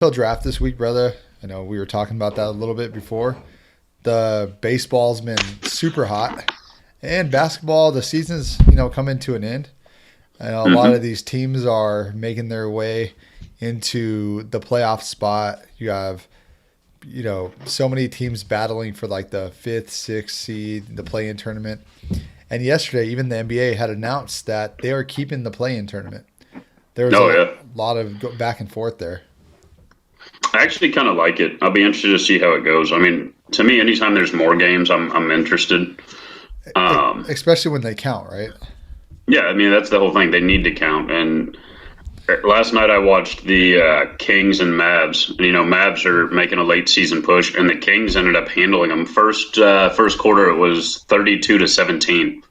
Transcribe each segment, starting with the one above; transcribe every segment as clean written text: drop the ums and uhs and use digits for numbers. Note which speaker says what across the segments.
Speaker 1: NFL draft this week, brother. I know we were talking about that a little bit before. The baseball's been super hot, and basketball, the season's coming to an end. And a lot of
Speaker 2: Hmm.
Speaker 1: these teams are making their way into the playoff spot. You have so many teams battling for like the fifth, sixth seed, the play-in tournament. And yesterday, even the NBA had announced that they are keeping the play-in tournament. There was
Speaker 2: Oh
Speaker 1: a
Speaker 2: yeah,
Speaker 1: lot of back and forth there.
Speaker 2: I actually kind of like it. I'll be interested to see how it goes. I mean, to me, anytime there's more games, I'm interested. Um,
Speaker 1: Especially when they count, right?
Speaker 2: yeah, I mean that's the whole thing. They need to count. And last night I watched the Kings and Mavs. And, Mavs are making a late season push, and the Kings ended up handling them. First quarter it was 32-17,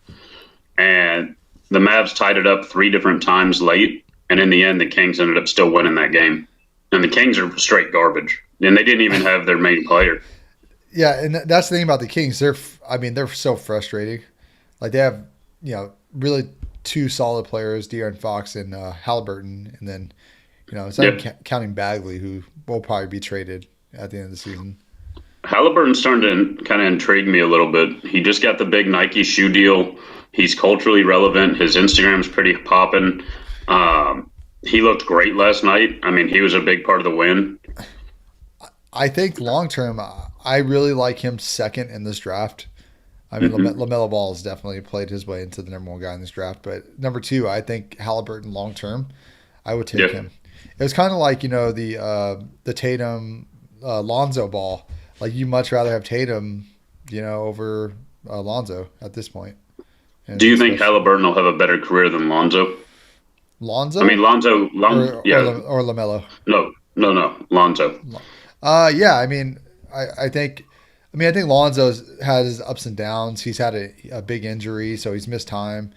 Speaker 2: and the Mavs tied it up three different times late. And in the end, the Kings ended up still winning that game. And the Kings are straight garbage, and they didn't even have their main player.
Speaker 1: Yeah, and that's the thing about the Kings. They're so frustrating. Like they have, really two solid players, De'Aaron Fox and Halliburton, and then, it's not even
Speaker 2: Yep.
Speaker 1: counting Bagley, who will probably be traded at the end of the season.
Speaker 2: Halliburton's starting to kind of intrigue me a little bit. He just got the big Nike shoe deal. He's culturally relevant. His Instagram's pretty popping. He looked great last night. I mean, he was a big part of the win.
Speaker 1: I think long term, I really like him second in this draft. I mean,
Speaker 2: Hmm.
Speaker 1: Lamelo Ball has definitely played his way into the number one guy in this draft, but number two, I think Halliburton long term, I would take
Speaker 2: Yeah,
Speaker 1: him. It was kind of like the Tatum Lonzo Ball. Like you much rather have Tatum, over Lonzo at this point,
Speaker 2: do
Speaker 1: and
Speaker 2: you think
Speaker 1: especially
Speaker 2: Halliburton will have a better career than Lonzo? I mean,
Speaker 1: Lonzo
Speaker 2: Yeah,
Speaker 1: or Lamelo.
Speaker 2: no, no, no, Lonzo.
Speaker 1: Yeah. I think Lonzo's had his ups and downs. He's had a big injury, so he's missed time.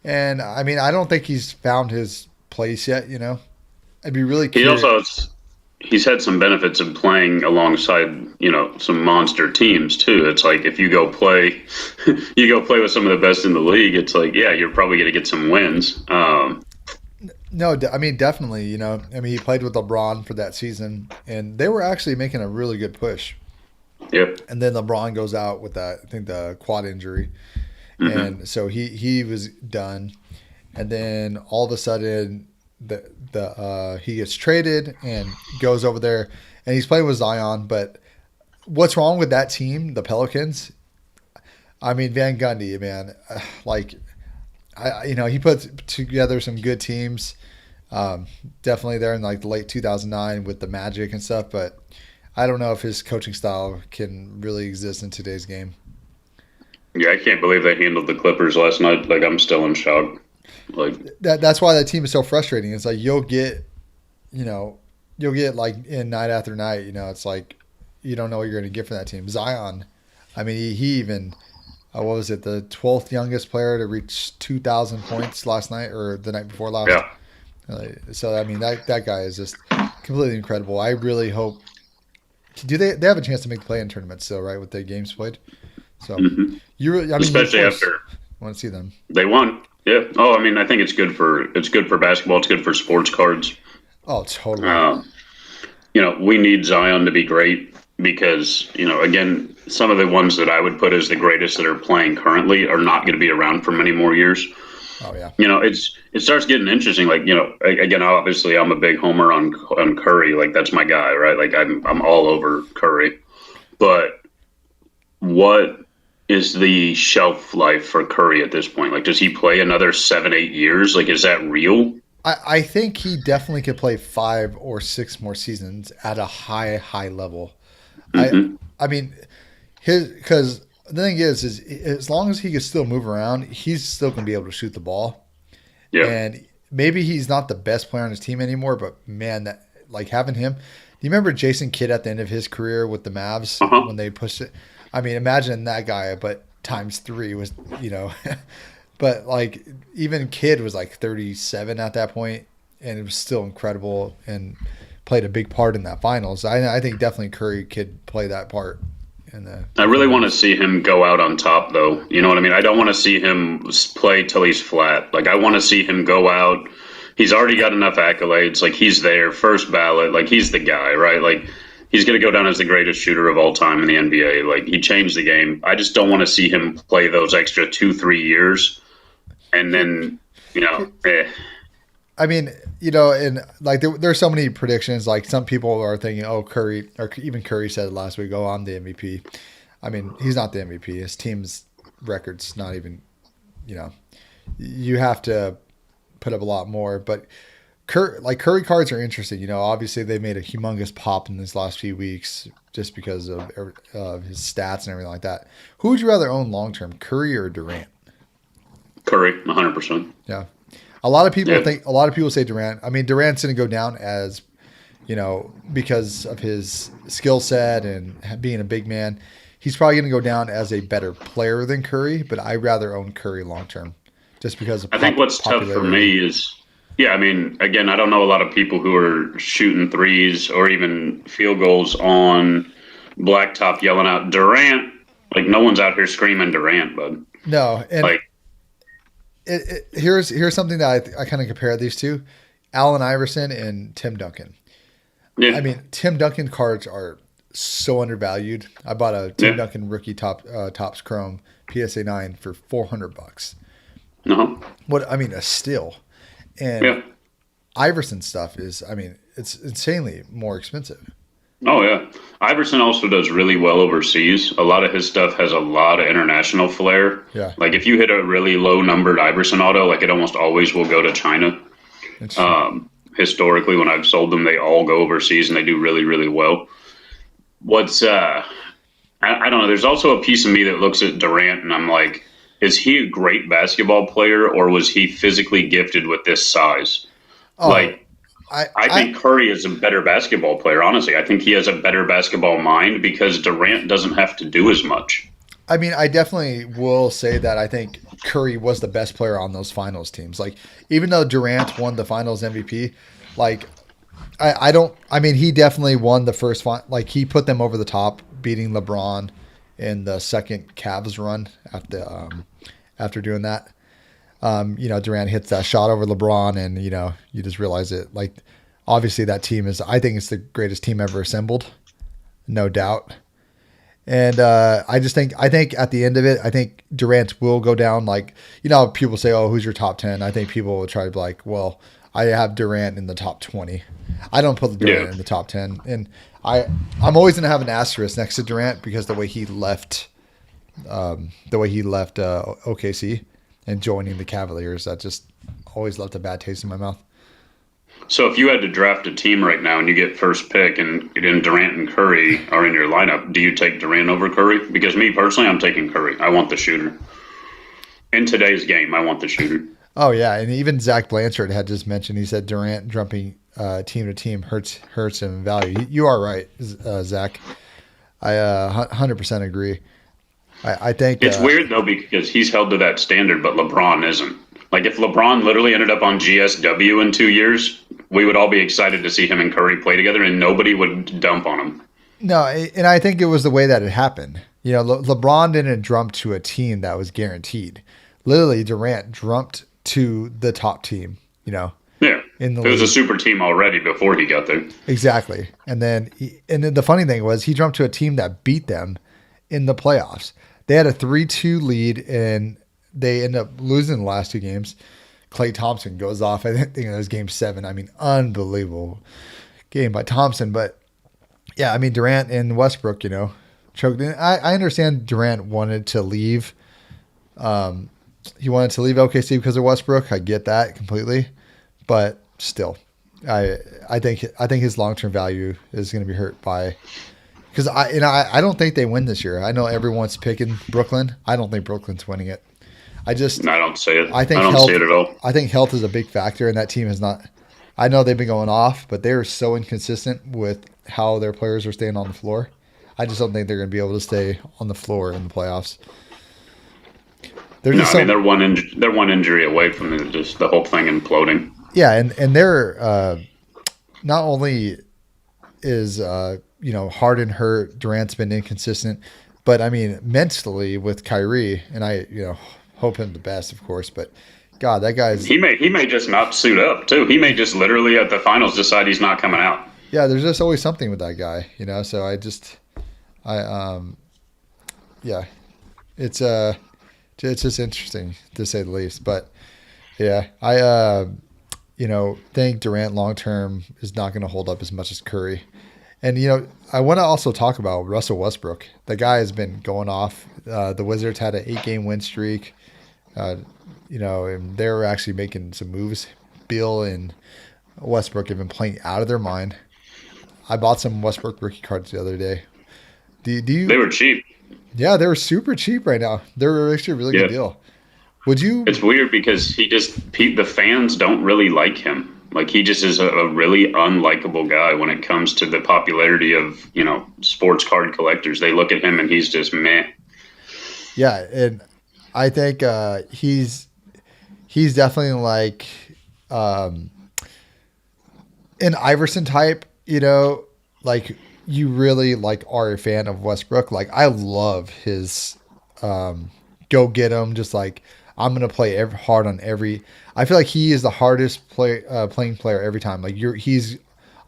Speaker 1: And I mean, I don't think he's found his place yet. I'd be really
Speaker 2: He
Speaker 1: curious.
Speaker 2: also he's had some benefits of playing alongside some monster teams too. It's like if you go play, you go play with some of the best in the league. It's like yeah, you're probably going to get some wins.
Speaker 1: No, I mean, definitely. I mean, he played with LeBron for that season, and they were actually making a really good push.
Speaker 2: Yep.
Speaker 1: And then LeBron goes out with that, I think, the quad injury,
Speaker 2: Hmm.
Speaker 1: and so he was done. And then all of a sudden, the he gets traded and goes over there, and he's playing with Zion. But what's wrong with that team, the Pelicans? I mean, Van Gundy, man, like he put together some good teams. Um, Definitely there in like the late 2009 with the Magic and stuff, but I don't know if his coaching style can really exist in today's game.
Speaker 2: Yeah, I can't believe they handled the Clippers last night. Like I'm still in shock. Like
Speaker 1: That's why that team is so frustrating. It's like you know, you'll get like in night after night. It's like you don't know what you're going to get from that team. Zion, I mean, he even what was it, the 12th youngest player to reach 2,000 points last night or the night before last.
Speaker 2: yeah.
Speaker 1: So I mean that guy is just completely incredible. I really hope. Do they have a chance to make the play in tournaments still, right? With the games played, so
Speaker 2: Hmm.
Speaker 1: I mean, you of
Speaker 2: Especially
Speaker 1: course
Speaker 2: after
Speaker 1: want to see them.
Speaker 2: they won. Yeah. Oh, I mean, I think it's good for basketball. It's good for sports cards.
Speaker 1: Oh, totally.
Speaker 2: Uh, we need Zion to be great because, again, some of the ones that I would put as the greatest that are playing currently are not going to be around for many more years.
Speaker 1: Oh yeah.
Speaker 2: It starts getting interesting. Like, again, obviously I'm a big homer on Curry. Like that's my guy, right? Like I'm all over Curry. But what is the shelf life for Curry at this point? Like, does he play another 7, 8 years? Like, is that real?
Speaker 1: I think he definitely could play 5 or 6 more seasons at a high level. I
Speaker 2: Hmm.
Speaker 1: I mean his because the thing is as long as he can still move around, he's still gonna be able to shoot the ball.
Speaker 2: Yeah.
Speaker 1: And maybe he's not the best player on his team anymore, but man, that like having him. Do you remember Jason Kidd at the end of his career with the Mavs
Speaker 2: Uh huh.
Speaker 1: when they pushed it? I mean, imagine that guy, but times three was you know. But like even Kidd was like 37 at that point, and it was still incredible and played a big part in that finals. I think definitely Curry could play that part in
Speaker 2: I
Speaker 1: the
Speaker 2: really want to
Speaker 1: finals.
Speaker 2: see him go out on top, though. You know what I mean? I don't want to see him play till he's flat. Like I want to see him go out, he's already got enough accolades. Like he's there, first ballot. Like he's the guy, right? Like he's going to go down as the greatest shooter of all time in the NBA. Like he changed the game. I just don't want to see him play those extra 2-3 years, and then
Speaker 1: I mean, and like there's so many predictions. Like some people are thinking, oh, Curry, or even Curry said it last week, oh, I'm the MVP. I mean, he's not the MVP. His team's record's not even, you have to put up a lot more. But Curry cards are interesting. Obviously they made a humongous pop in these last few weeks just because of his stats and everything like that. Who would you rather own long term, Curry or Durant?
Speaker 2: Curry, 100%.
Speaker 1: Yeah. A lot of people say Durant. I mean, Durant's going to go down as, because of his skill set and being a big man. He's probably going to go down as a better player than Curry, but I'd rather own Curry long term just because of
Speaker 2: I think what's tough for me is, I mean, again, I don't know a lot of people who are shooting threes or even field goals on blacktop yelling out Durant. Like, no one's out here screaming Durant, bud.
Speaker 1: No. And
Speaker 2: like,
Speaker 1: here's something that I kind of compare these two: Allen Iverson and Tim Duncan.
Speaker 2: Yeah.
Speaker 1: I mean, Tim Duncan cards are so undervalued. I bought a Tim Duncan rookie Topps Chrome PSA 9 for $400.
Speaker 2: Uh-huh.
Speaker 1: A steal. And Iverson stuff is, it's insanely more expensive.
Speaker 2: Oh yeah, Iverson also does really well overseas. A lot of his stuff has a lot of international flair.
Speaker 1: Yeah.
Speaker 2: Like if you hit a really low numbered Iverson auto, like it almost always will go to China. Historically, when I've sold them, they all go overseas and they do really, really well. I don't know. There's also a piece of me that looks at Durant and I'm like, is he a great basketball player or was he physically gifted with this size? I think Curry is a better basketball player, honestly. I think he has a better basketball mind because Durant doesn't have to do as much.
Speaker 1: I mean, I definitely will say that I think Curry was the best player on those finals teams. Like, even though Durant won the finals MVP, like, he definitely won the first like, he put them over the top, beating LeBron in the second Cavs run after doing that. Durant hits that shot over LeBron and, you just realize it. Like, obviously that team I think it's the greatest team ever assembled. No doubt. And I think at the end of it, I think Durant will go down. Like, people say, oh, who's your top 10? I think people will try to be like, well, I have Durant in the top 20. I don't put Durant in the top 10. And I'm always going to have an asterisk next to Durant because the way he left OKC and joining the Cavaliers, that just always left a bad taste in my mouth.
Speaker 2: So if you had to draft a team right now and you get first pick and Durant and Curry are in your lineup, do you take Durant over Curry? Because me personally, I'm taking Curry. I want the shooter. In today's game, I want the shooter.
Speaker 1: Oh, yeah. And even Zach Blanchard had just mentioned, he said Durant jumping team to team hurts him in value. You are right, Zach. I 100% agree. I think
Speaker 2: it's weird though because he's held to that standard, but LeBron isn't. Like if LeBron literally ended up on GSW in 2 years, we would all be excited to see him and Curry play together, and nobody would dump on him.
Speaker 1: No, and I think it was the way that it happened. LeBron didn't jump to a team that was guaranteed. Literally, Durant jumped to the top team. Yeah, it was a super team already before he got there. Exactly, and then the funny thing was he jumped to a team that beat them in the playoffs. They had a 3-2 lead, and they end up losing the last two games. Klay Thompson goes off. I think it was game 7. Unbelievable game by Thompson. But, yeah, Durant and Westbrook, choked in. I understand Durant wanted to leave. He wanted to leave OKC because of Westbrook. I get that completely. But still, I think his long-term value is going to be hurt by – because I don't think they win this year. I know everyone's picking Brooklyn. I don't think Brooklyn's winning it. I don't
Speaker 2: see it.
Speaker 1: I don't see it at all. I think health is a big factor, and that team is not. I know they've been going off, but they're so inconsistent with how their players are staying on the floor. I just don't think they're going to be able to stay on the floor in the playoffs.
Speaker 2: They're one injury away from just the whole thing imploding.
Speaker 1: Yeah, and they're not only is Harden hurt, Durant's been inconsistent, but mentally with Kyrie, and I hope him the best, of course, but God, that guy's
Speaker 2: He may just not suit up too. He may just literally at the finals decide he's not coming out.
Speaker 1: yeah. There's just always something with that guy, So I yeah, it's it's just interesting to say the least. But yeah, think Durant long term is not going to hold up as much as Curry. And I want to also talk about Russell Westbrook. The guy has been going off. The Wizards had an 8-game win streak. And they were actually making some moves. Beal and Westbrook have been playing out of their mind. I bought some Westbrook rookie cards the other day. Do you?
Speaker 2: They were cheap.
Speaker 1: Yeah, they're super cheap right now. They're actually a really good deal. Would you?
Speaker 2: It's weird because the fans don't really like him. Like he just is a really unlikable guy when it comes to the popularity of sports card collectors. They look at him and he's just meh.
Speaker 1: Yeah, and I think he's definitely like an Iverson type. Like you really are a fan of Westbrook. Like I love his go get him. Just like I'm gonna play hard on every. I feel like he is the hardest playing player every time. Like he's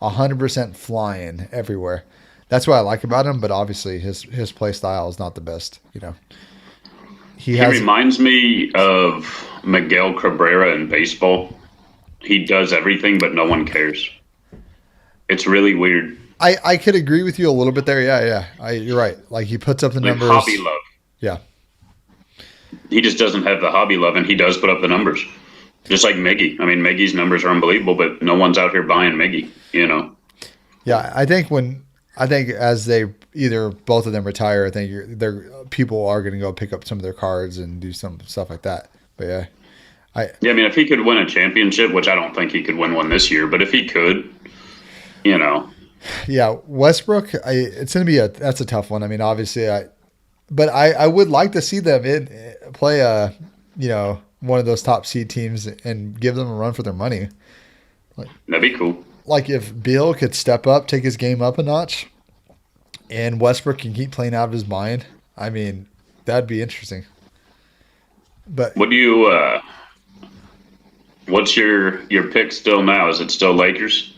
Speaker 1: 100% flying everywhere. That's what I like about him. But obviously his play style is not the best. He
Speaker 2: reminds me of Miguel Cabrera in baseball. He does everything, but no one cares. It's really weird.
Speaker 1: I could agree with you a little bit there. Yeah. You're right. Like he puts up the numbers.
Speaker 2: Hobby love.
Speaker 1: Yeah.
Speaker 2: He just doesn't have the hobby love, and he does put up the numbers. Just like Miggy. I mean, Miggy's numbers are unbelievable, but no one's out here buying Miggy,
Speaker 1: Yeah, I think as they either both of them retire, I think people are going to go pick up some of their cards and do some stuff like that. But yeah.
Speaker 2: I mean, if he could win a championship, which I don't think he could win one this year, but if he could,
Speaker 1: Yeah, Westbrook, it's going to be that's a tough one. I mean, obviously, but I would like to see them play one of those top seed teams and give them a run for their money.
Speaker 2: That'd be cool.
Speaker 1: Like if Beal could step up, take his game up a notch, and Westbrook can keep playing out of his mind, I mean, that'd be interesting. But
Speaker 2: what do you? What's your pick still now? Is it still Lakers?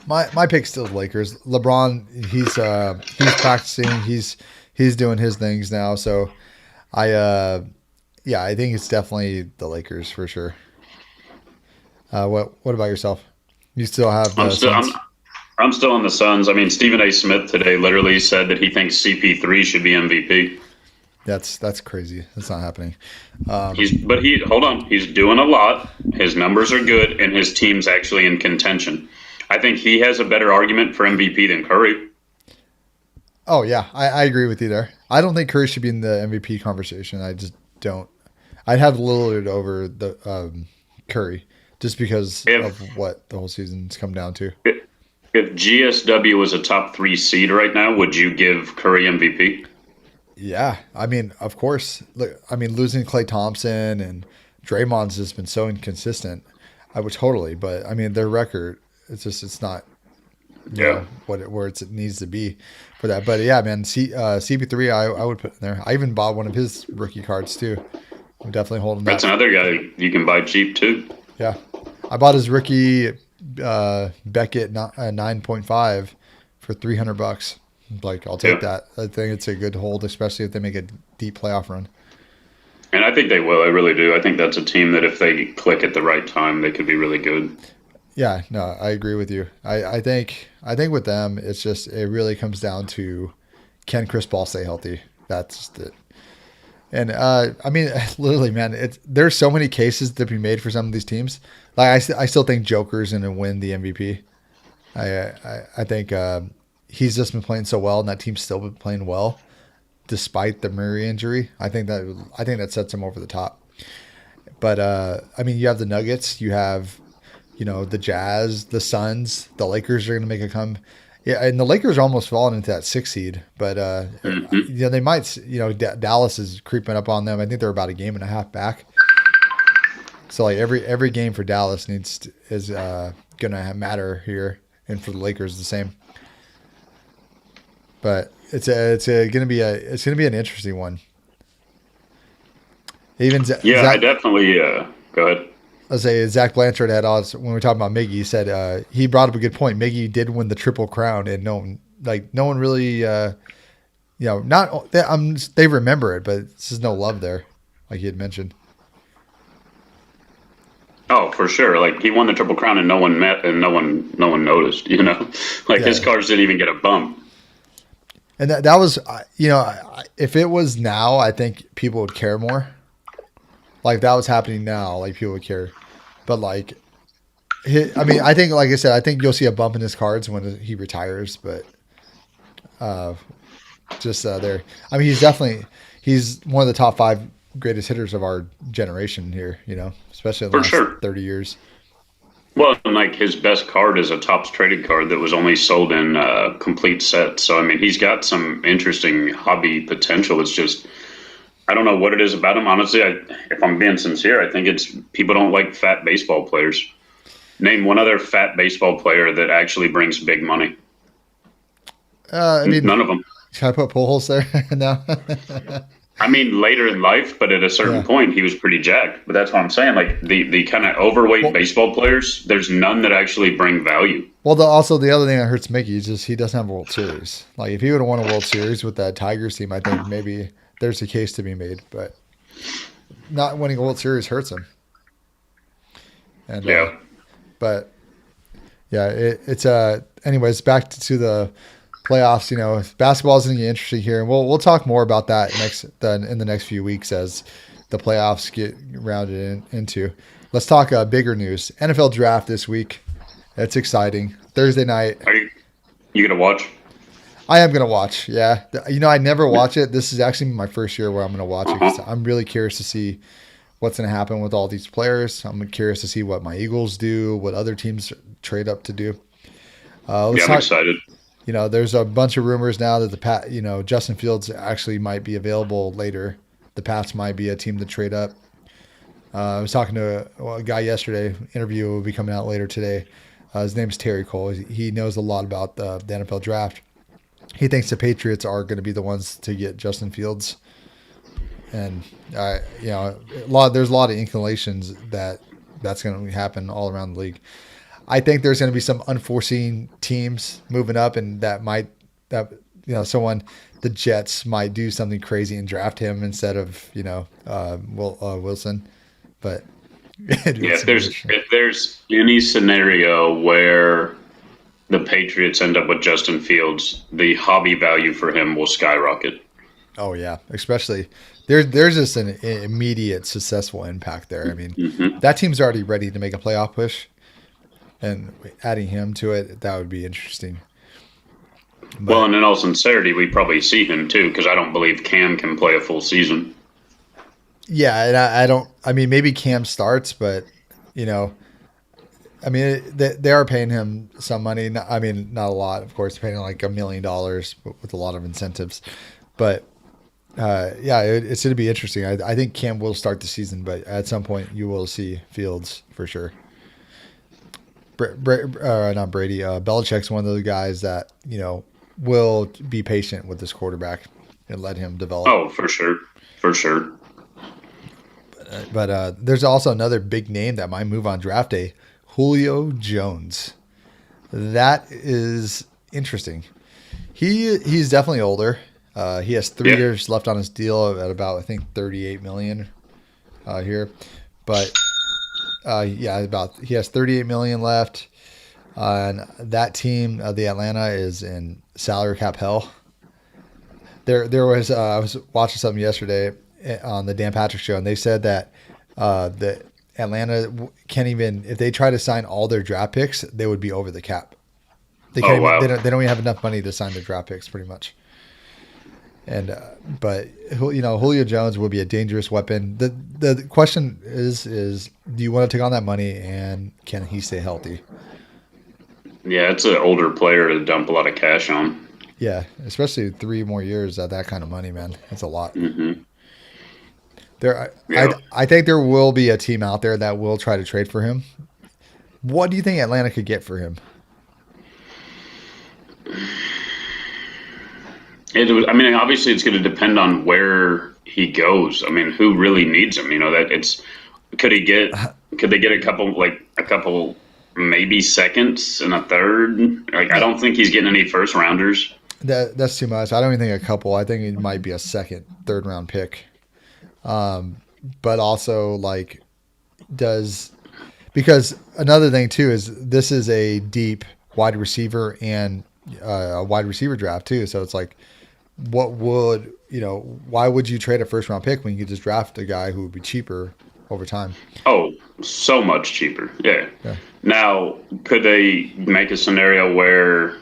Speaker 1: My pick's still Lakers. LeBron, he's practicing. He's doing his things now. So I think it's definitely the Lakers for sure. What about yourself? You still have the Suns?
Speaker 2: I'm still on the Suns. I mean, Stephen A. Smith today literally said that he thinks CP3 should be MVP.
Speaker 1: That's crazy. That's not happening.
Speaker 2: Hold on. He's doing a lot. His numbers are good, and his team's actually in contention. I think he has a better argument for MVP than Curry.
Speaker 1: Oh yeah, I agree with you there. I don't think Curry should be in the MVP conversation. I just don't. I'd have Lillard over the Curry just because of what the whole season's come down to.
Speaker 2: If GSW was a top 3 seed right now, would you give Curry MVP?
Speaker 1: Yeah, I mean, of course. Look, I mean, losing Klay Thompson and Draymond's just been so inconsistent. I would totally, but I mean, their record, it's not, where it needs to be for that. But yeah, man, CP3, I would put in there. I even bought one of his rookie cards too. I'm definitely holding that.
Speaker 2: That's another guy you can buy cheap too.
Speaker 1: Yeah, I bought his rookie Beckett 9.5 for $300. Like, I'll take that. I think it's a good hold, especially if they make a deep playoff run.
Speaker 2: And I think they will. I really do. I think that's a team that if they click at the right time, they could be really good.
Speaker 1: Yeah, no, I agree with you. I think with them, it's just it really comes down to can Chris Paul stay healthy? That's just it. And I mean, literally, man, there's so many cases to be made for some of these teams. Like I still think Joker's going to win the MVP. I think he's just been playing so well, and that team's still been playing well despite the Murray injury. I think that sets him over the top. But I mean, you have the Nuggets, you have the Jazz, the Suns, the Lakers are going to make a come. Yeah, and the Lakers are almost falling into that 6 seed, but they might. Dallas is creeping up on them. I think they're about a game and a half back. So like every game for Dallas is going to matter here, and for the Lakers the same. But it's going to be an interesting one.
Speaker 2: I definitely. Go Go ahead.
Speaker 1: I say Zach Blanchard had odds when we were talking about Miggy. He said he brought up a good point. Miggy did win the Triple Crown, and no one really, not they remember it, but this is no love there, like he had mentioned.
Speaker 2: Oh, for sure. Like he won the Triple Crown and no one met and no one noticed, Like his
Speaker 1: Yeah.
Speaker 2: cars didn't even get a bump.
Speaker 1: And that was, if it was now, I think people would care more. Like if that was happening now, like people would care. But like, I think, like I said, I think you'll see a bump in his cards when he retires. But just there, I mean, he's one of the top 5 greatest hitters of our generation here. Especially in the
Speaker 2: For
Speaker 1: last
Speaker 2: sure.
Speaker 1: 30 years.
Speaker 2: Well, and like his best card is a Topps traded card that was only sold in complete sets. So I mean, he's got some interesting hobby potential. It's just I don't know what it is about him. Honestly, if I'm being sincere, I think it's people don't like fat baseball players. Name one other fat baseball player that actually brings big money.
Speaker 1: I mean,
Speaker 2: None of them.
Speaker 1: can I put Pujols there? No.
Speaker 2: I mean, later in life, but at a certain
Speaker 1: Yeah.
Speaker 2: point, he was pretty jacked. But that's what I'm saying. Like the kind of overweight baseball players, there's none that actually bring value.
Speaker 1: Well, also the other thing that hurts Mickey is just he doesn't have a World Series. Like if he would have won a World Series with that Tigers team, I think maybe there's a case to be made. But not winning a World Series hurts him. And
Speaker 2: Yeah.
Speaker 1: but yeah, it's anyways, back to the playoffs. Basketball is going to be interesting here, and we'll talk more about that in the next few weeks as the playoffs get rounded into. Let's talk bigger news. NFL draft this week. It's exciting. Thursday night.
Speaker 2: Are you gonna watch?
Speaker 1: I am going to watch. Yeah. I never watch it. This is actually my first year where I'm going to watch it 'cause I'm really curious to see what's going to happen with all these players. I'm curious to see what my Eagles do, what other teams trade up to do. Let's
Speaker 2: Yeah, I'm
Speaker 1: talk.
Speaker 2: excited.
Speaker 1: There's a bunch of rumors now that Justin Fields actually might be available later. The Pats might be a team to trade up. I was talking to a guy yesterday. Interview will be coming out later today. His name's Terry Cole. He knows a lot about the NFL draft. He thinks the Patriots are going to be the ones to get Justin Fields, and there's a lot of inclinations that that's going to happen all around the league. I think there's going to be some unforeseen teams moving up, and the Jets might do something crazy and draft him instead of Wilson. But
Speaker 2: Yeah, if there's any scenario where the Patriots end up with Justin Fields, the hobby value for him will skyrocket.
Speaker 1: oh yeah, especially there's just an immediate successful impact there. I mean, that team's already ready to make a playoff push, and adding him to it, that would be interesting.
Speaker 2: Well, and in all sincerity, we probably see him too, because I don't believe Cam can play a full season.
Speaker 1: Yeah, and I don't. I mean, maybe Cam starts, but I mean, they are paying him some money. I mean, not a lot, of course. Paying like $1 million with a lot of incentives, but yeah, it's going to be interesting. I think Cam will start the season, but at some point you will see Fields for sure. Not Brady. Belichick's one of those guys that will be patient with this quarterback and let him develop.
Speaker 2: Oh, for sure, for sure.
Speaker 1: But there's also another big name that might move on draft day, Julio Jones. That is interesting. He's definitely older. He has 3 years left on his deal at about, I think, $38 million here. But he has $38 million left. And that team, the Atlanta, is in salary cap hell. There was I was watching something yesterday on the Dan Patrick Show, and they said that the Atlanta can't even, if they try to sign all their draft picks, they would be over the cap. They can't.
Speaker 2: Wow.
Speaker 1: They don't even have enough money to sign their draft picks, pretty much. And but Julio Jones will be a dangerous weapon. The question is do you want to take on that money, and can he stay healthy?
Speaker 2: Yeah, it's an older player to dump a lot of cash on.
Speaker 1: Yeah, especially 3 more years at that kind of money, man. That's a lot.
Speaker 2: Mm-hmm.
Speaker 1: I think there will be a team out there that will try to trade for him. What do you think Atlanta could get for him?
Speaker 2: Obviously, it's going to depend on where he goes. I mean, who really needs him? That it's Could he get? Could they get a couple maybe seconds and a third? Like I
Speaker 1: No,
Speaker 2: don't think he's getting any first rounders.
Speaker 1: that's too much. I don't even think a couple. I think it might be a second, third round pick. But also like does because another thing too is this is a deep wide receiver and a wide receiver draft too. So it's like, what would why would you trade a first round pick when you could just draft a guy who would be cheaper over time?
Speaker 2: Oh, so much cheaper. Yeah.
Speaker 1: Yeah.
Speaker 2: Now, could they make a scenario where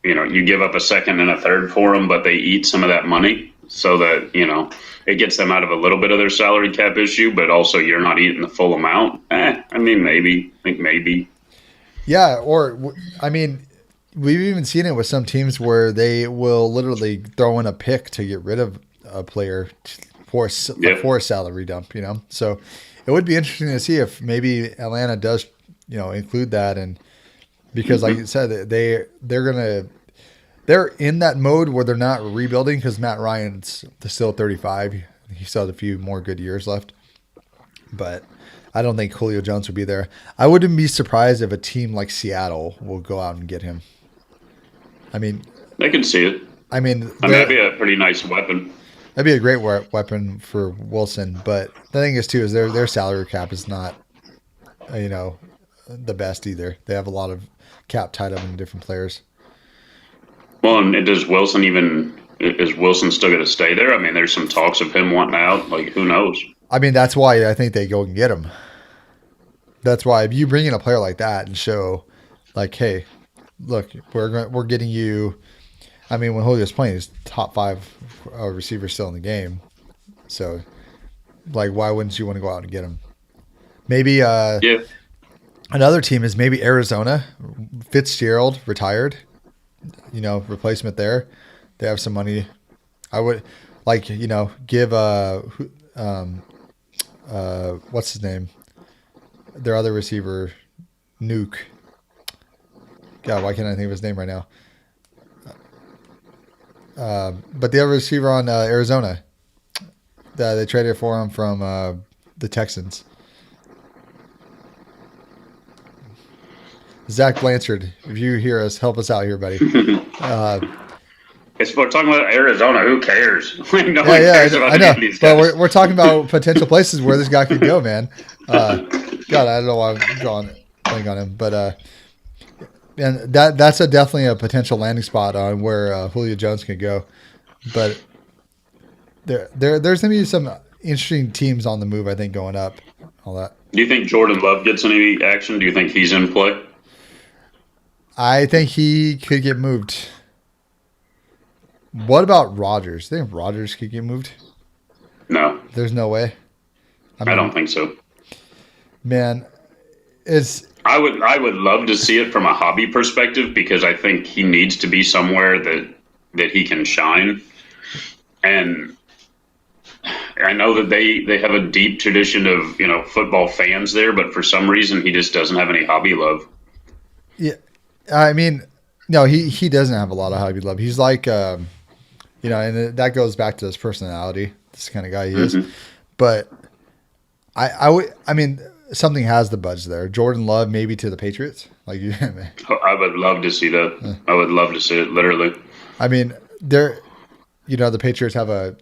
Speaker 2: you give up a second and a third for them, but they eat some of that money so that it gets them out of a little bit of their salary cap issue, but also you're not eating the full amount? I mean, maybe. I think maybe.
Speaker 1: Yeah, or I mean, we've even seen it with some teams where they will literally throw in a pick to get rid of a player
Speaker 2: Yeah.
Speaker 1: for a salary dump. So it would be interesting to see if maybe Atlanta does include that, and because like you said, they're in that mode where they're not rebuilding because Matt Ryan's still 35. He still has a few more good years left, but I don't think Julio Jones would be there. I wouldn't be surprised if a team like Seattle will go out and get him. I mean,
Speaker 2: They can see it.
Speaker 1: I mean,
Speaker 2: I mean, that'd be a pretty nice weapon.
Speaker 1: that'd be a great weapon for Wilson. But the thing is, too, is their salary cap is not, the best either. They have a lot of cap tied up in different players.
Speaker 2: Well, and is Wilson still going to stay there? I mean, there's some talks of him wanting out. Like, who knows?
Speaker 1: I mean, that's why I think they go and get him. That's why if you bring in a player like that and show, like, hey, look, we're getting you. I mean, when Julio's playing, he's top 5 receiver still in the game. So, like, why wouldn't you want to go out and get him? Maybe
Speaker 2: Yeah.
Speaker 1: another team is maybe Arizona. Fitzgerald retired. Replacement there. They have some money. I would like give what's his name? Their other receiver, Nuke. God, why can't I think of his name right now? But the other receiver on Arizona, they traded for him from the Texans. Zach Blanchard, if you hear us, help us out here, buddy.
Speaker 2: If we're talking about Arizona, who cares? Like, no one
Speaker 1: Yeah,
Speaker 2: cares about
Speaker 1: I
Speaker 2: any
Speaker 1: know.
Speaker 2: of these
Speaker 1: But
Speaker 2: guys.
Speaker 1: we're talking about potential places where this guy could go, man. God, I don't know why I'm drawing blank on him, but and that's definitely a potential landing spot on where Julio Jones could go. But there's gonna be some interesting teams on the move, I think, going up. All that.
Speaker 2: Do you think Jordan Love gets any action? Do you think he's in play?
Speaker 1: I think he could get moved. What about Rodgers? Do you think Rodgers could get moved?
Speaker 2: No,
Speaker 1: There's no way. I
Speaker 2: I
Speaker 1: mean,
Speaker 2: don't think so.
Speaker 1: man, it's
Speaker 2: I would love to see it from a hobby perspective because I think he needs to be somewhere that he can shine. And I know that they have a deep tradition of football fans there, but for some reason he just doesn't have any hobby love.
Speaker 1: yeah. I mean, no, he doesn't have a lot of hobby love. He's like, and that goes back to his personality. This kind of guy he is. But I mean, something has the budge there. Jordan Love maybe to the Patriots. Like,
Speaker 2: I would love to see that. I would love to see it, literally.
Speaker 1: I mean, the Patriots have a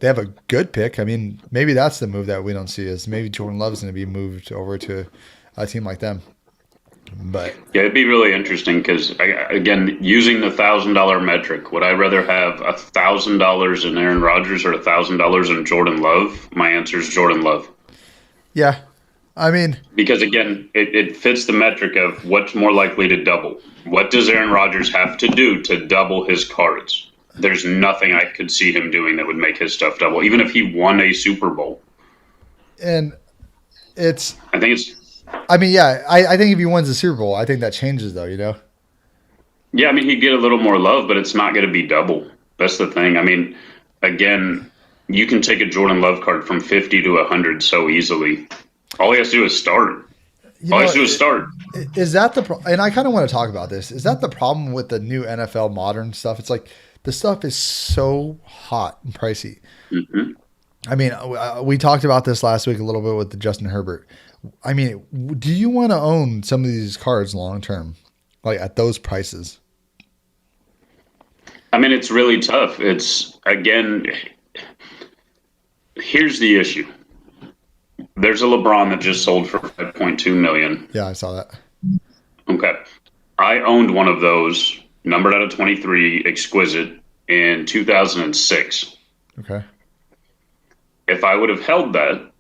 Speaker 1: good pick. I mean, maybe that's the move that we don't see is maybe Jordan Love is going to be moved over to a team like them. But
Speaker 2: Yeah, it'd be really interesting because, again, using the $1,000 metric, would I rather have $1,000 in Aaron Rodgers or $1,000 in Jordan Love? My answer is Jordan Love.
Speaker 1: yeah, I mean,
Speaker 2: Because again, it fits the metric of what's more likely to double. What does Aaron Rodgers have to do to double his cards? There's nothing I could see him doing that would make his stuff double, even if he won a Super Bowl.
Speaker 1: and it's.
Speaker 2: I think it's
Speaker 1: I mean, yeah, I think if he wins the Super Bowl, I think that changes though.
Speaker 2: Yeah, I mean, he'd get a little more love, but it's not going to be double. That's the thing. I mean, again, you can take a Jordan Love card from 50 to 100 so easily. All he has to do is start.
Speaker 1: You
Speaker 2: All he
Speaker 1: know,
Speaker 2: has to do is start.
Speaker 1: is that and I kind of want to talk about this. Is that the problem with the new NFL modern stuff? It's like the stuff is so hot and pricey.
Speaker 2: Hmm.
Speaker 1: I mean, we talked about this last week a little bit with the Justin Herbert. I mean, do you want to own some of these cards long term, like at those prices?
Speaker 2: I mean, it's really tough. It's again, here's the issue. There's a LeBron that just sold for 5.2 million.
Speaker 1: Yeah, I saw that.
Speaker 2: Okay. I owned one of those, numbered out of 23, exquisite, in 2006.
Speaker 1: Okay.
Speaker 2: If I would have held that,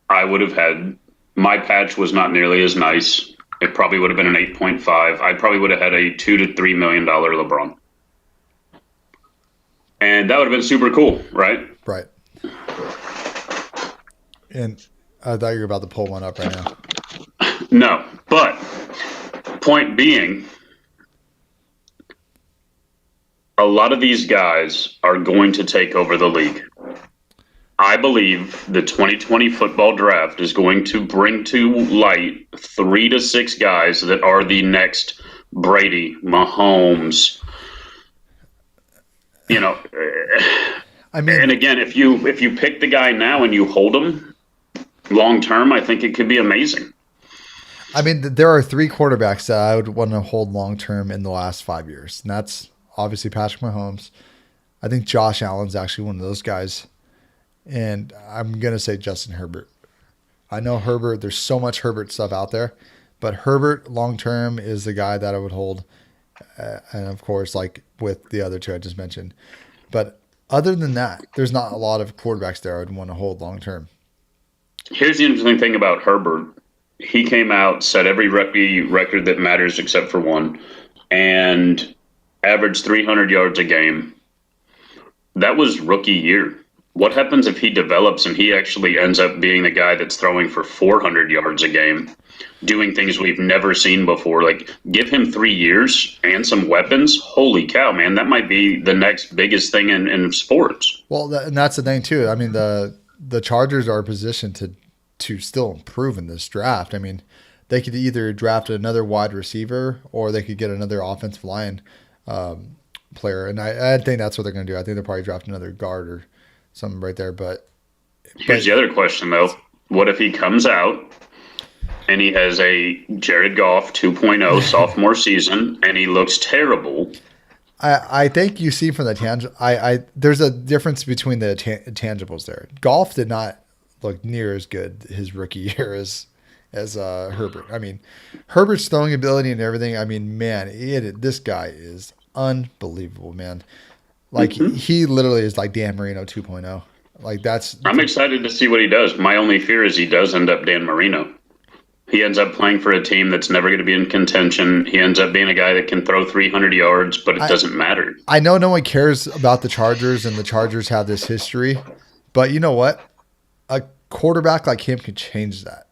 Speaker 2: I would have had my patch was not nearly as nice. It probably would have been an 8.5. I probably would have had a $2 to $3 million LeBron. And that would have been super cool, right?
Speaker 1: Right. And I thought you were about to pull one up right now.
Speaker 2: No, but point being, a lot of these guys are going to take over the league. I believe the 2020 football draft is going to bring to light 3 to 6 guys that are the next Brady, Mahomes. You know,
Speaker 1: I mean,
Speaker 2: and again, if you pick the guy now and you hold him long term, I think it could be amazing.
Speaker 1: I mean, there are 3 quarterbacks that I would want to hold long term in the last 5 years, and that's obviously Patrick Mahomes. I think Josh Allen's actually one of those guys, and I'm gonna say Justin Herbert. I know Herbert. There's so much Herbert stuff out there, but Herbert long term is the guy that I would hold, and of course, like with the other 2 I just mentioned. But other than that, there's not a lot of quarterbacks there I would want to hold long term.
Speaker 2: Here's the interesting thing about Herbert. He came out, set every rookie record that matters except for one, and averaged 300 yards a game. That was rookie year. What happens if he develops and he actually ends up being the guy that's throwing for 400 yards a game, doing things we've never seen before? Like, give him 3 years and some weapons. Holy cow, man. That might be the next biggest thing in sports.
Speaker 1: Well, and that's the thing too. I mean, the Chargers are positioned to still improve in this draft. I mean, they could either draft another wide receiver or they could get another offensive line player. And I think that's what they're going to do. I think they'll probably draft another guard or something right there. But
Speaker 2: here's the other question, though. What if he comes out and he has a Jared Goff 2.0 sophomore season and he looks terrible?
Speaker 1: I think you see from the tangible. There's a difference between the tangibles there. Goff did not look near as good his rookie year as Herbert. I mean, Herbert's throwing ability and everything. I mean, man, this guy is unbelievable, man. Like he literally is like Dan Marino 2.0. Like
Speaker 2: I'm excited to see what he does. My only fear is he does end up Dan Marino. He ends up playing for a team that's never going to be in contention. He ends up being a guy that can throw 300 yards, but it doesn't matter.
Speaker 1: I know no one cares about the Chargers, and the Chargers have this history, but you know what? A quarterback like him can change that.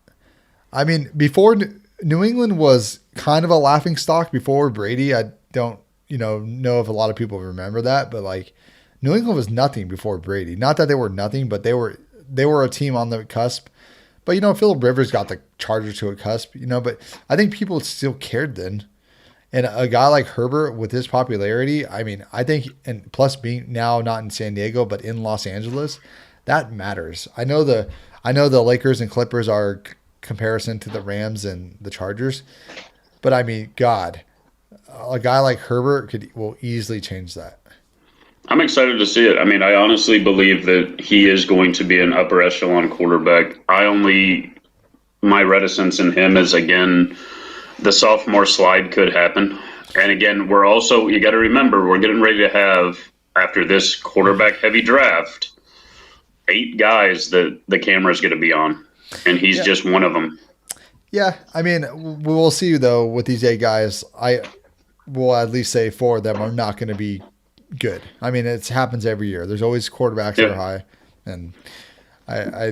Speaker 1: I mean, before New England was kind of a laughing stock before Brady. I don't, know if a lot of people remember that, but like New England was nothing before Brady. Not that they were nothing, but they were a team on the cusp. But Philip Rivers got the Chargers to a cusp, but I think people still cared then. And a guy like Herbert with his popularity, I mean, I think, and plus being now not in San Diego but in Los Angeles, that matters. I know the Lakers and Clippers are comparison to the Rams and the Chargers, but I mean, God, a guy like Herbert will easily change that.
Speaker 2: I'm excited to see it. I mean, I honestly believe that he is going to be an upper echelon quarterback. My reticence in him is, again, the sophomore slide could happen. And again, you got to remember, we're getting ready to have, after this quarterback heavy draft, 8 guys that the camera's going to be on. And he's just one of them.
Speaker 1: Yeah. I mean, we'll see though, with these 8 guys, I will at least say 4 of them are not going to be good. I mean, it happens every year. There's always quarterbacks that are high, and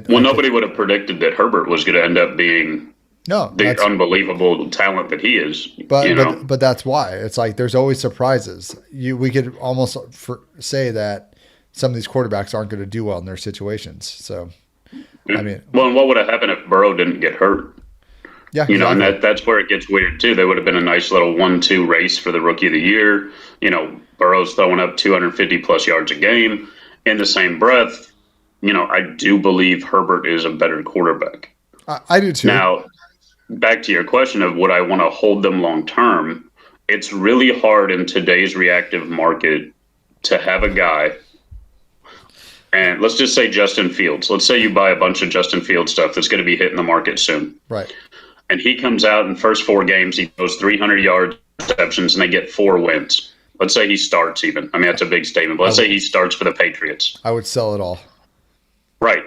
Speaker 2: nobody would have predicted that Herbert was going to end up being the unbelievable talent that he is.
Speaker 1: But that's why it's like there's always surprises. We could almost say that some of these quarterbacks aren't going to do well in their situations. So, I mean,
Speaker 2: and what would have happened if Burrow didn't get hurt?
Speaker 1: Yeah, exactly.
Speaker 2: And that's where it gets weird too. They would have been a nice little 1-2 race for the rookie of the year. Burrow's throwing up 250 plus yards a game. In the same breath, I do believe Herbert is a better quarterback.
Speaker 1: I do too.
Speaker 2: Now, back to your question of would I want to hold them long term, it's really hard in today's reactive market to have a guy. And let's just say Justin Fields. Let's say you buy a bunch of Justin Fields stuff that's going to be hitting the market soon.
Speaker 1: Right.
Speaker 2: And he comes out in the first 4 games, he goes 300 yards, receptions, and they get 4 wins. Let's say he starts even. I mean, that's a big statement, but let's say he starts for the Patriots.
Speaker 1: I would sell it all.
Speaker 2: Right.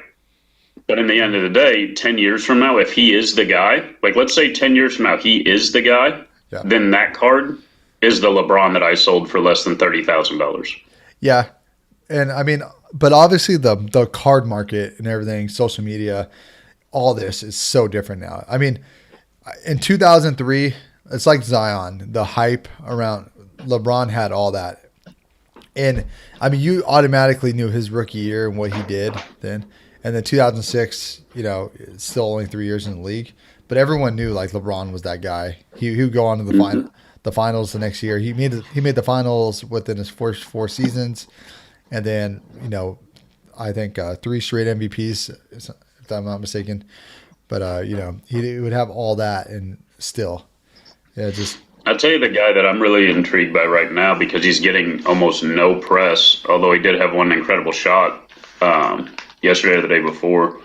Speaker 2: But in the end of the day, 10 years from now, if he is the guy, like let's say 10 years from now, he is the guy, then that card is the LeBron that I sold for less than $30,000.
Speaker 1: Yeah. And I mean, but obviously the card market and everything, social media, all this is so different now. I mean, in 2003, it's like Zion, the hype around LeBron had all that. And I mean, you automatically knew his rookie year and what he did then. And then 2006, it's still only 3 years in the league, but everyone knew like LeBron was that guy. He would go on to the finals the next year. He made the finals within his first 4 seasons. And then, I think 3 straight MVPs, if I'm not mistaken. But, he would have all that and still. Yeah, just.
Speaker 2: I'll tell you the guy that I'm really intrigued by right now because he's getting almost no press, although he did have one incredible shot yesterday or the day before.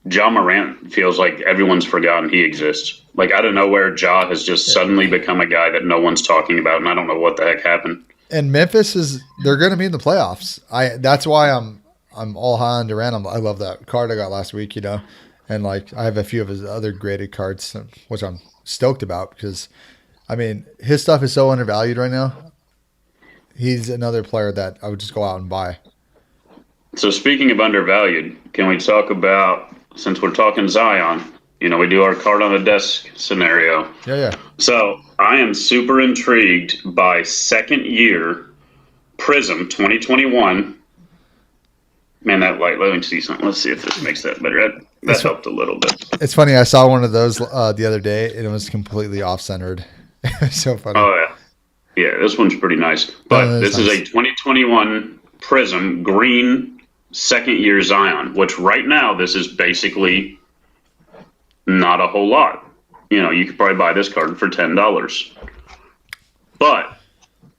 Speaker 2: Ja Morant feels like everyone's forgotten he exists. Like out of nowhere, Ja has just suddenly become a guy that no one's talking about, and I don't know what the heck happened.
Speaker 1: And Memphis they're going to be in the playoffs. That's why I'm all high on Durant. I love that card I got last week, and like I have a few of his other graded cards, which I'm stoked about because, I mean, his stuff is so undervalued right now. He's another player that I would just go out and buy.
Speaker 2: So speaking of undervalued, can we talk about, since we're talking Zion, we do our card on the desk scenario.
Speaker 1: Yeah.
Speaker 2: So I am super intrigued by second year Prism 2021. Man, that light, let me see something. Let's see if this makes that better. That helped a little bit.
Speaker 1: It's funny. I saw one of those the other day, and it was completely off-centered. It was so funny.
Speaker 2: Oh, yeah. Yeah, this one's pretty nice. But this is a 2021 Prism green second year Zion, which right now this is basically not a whole lot. You could probably buy this card for $10. But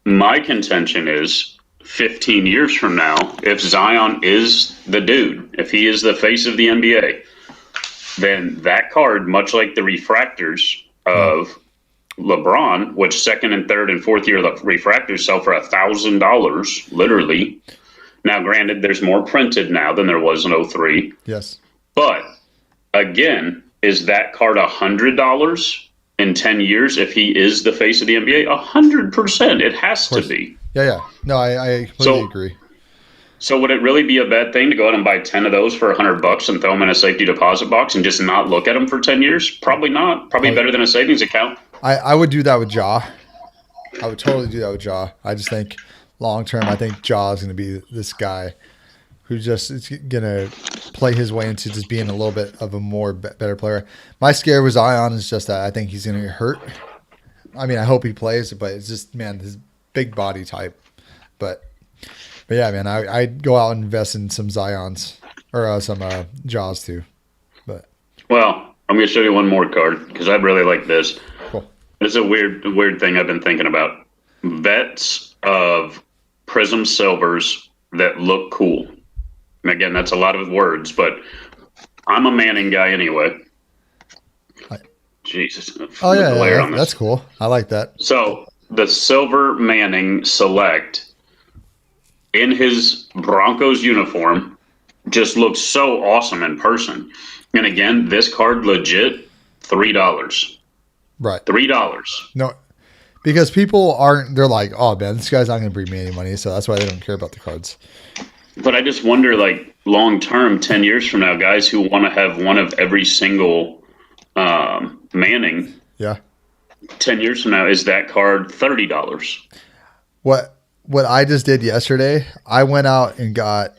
Speaker 2: my contention is 15 years from now, if Zion is the dude, if he is the face of the NBA, then that card, much like the refractors of LeBron, which second and third and fourth year refractors sell for $1,000, literally. Now, granted, there's more printed now than there was in 2003.
Speaker 1: Yes.
Speaker 2: But, again, is that card $100 in 10 years if he is the face of the NBA? 100%. It has to be.
Speaker 1: Yeah. No, I completely agree.
Speaker 2: So would it really be a bad thing to go out and buy 10 of those for $100 and throw them in a safety deposit box and just not look at them for 10 years? Probably not. Probably better than a savings account.
Speaker 1: I would do that with Ja. I would totally do that with Ja. I just think long term, I think Ja is going to be this guy who just is going to play his way into just being a little bit of a more better player. My scare with Zion is just that I think he's going to get hurt. I mean, I hope he plays, but it's just, man, his big body type. But yeah, man, I'd go out and invest in some Zions or some Jaws too. But
Speaker 2: well, I'm going to show you one more card because I really like this.
Speaker 1: Cool.
Speaker 2: This is a weird thing I've been thinking about. Vets of Prism Silvers that look cool. And again, that's a lot of words, but I'm a Manning guy anyway. Jesus.
Speaker 1: Oh, yeah, that's cool. I like that.
Speaker 2: So the Silver Manning Select in his Broncos uniform just looks so awesome in person. And again, this card legit $3.
Speaker 1: Right.
Speaker 2: $3.
Speaker 1: No, because people aren't, they're like, oh man, this guy's not going to bring me any money. So that's why they don't care about the cards.
Speaker 2: But I just wonder, like, long term, 10 years from now, guys who want to have one of every single Manning.
Speaker 1: Yeah.
Speaker 2: 10 years from now, is that card $30?
Speaker 1: What I just did yesterday, I went out and got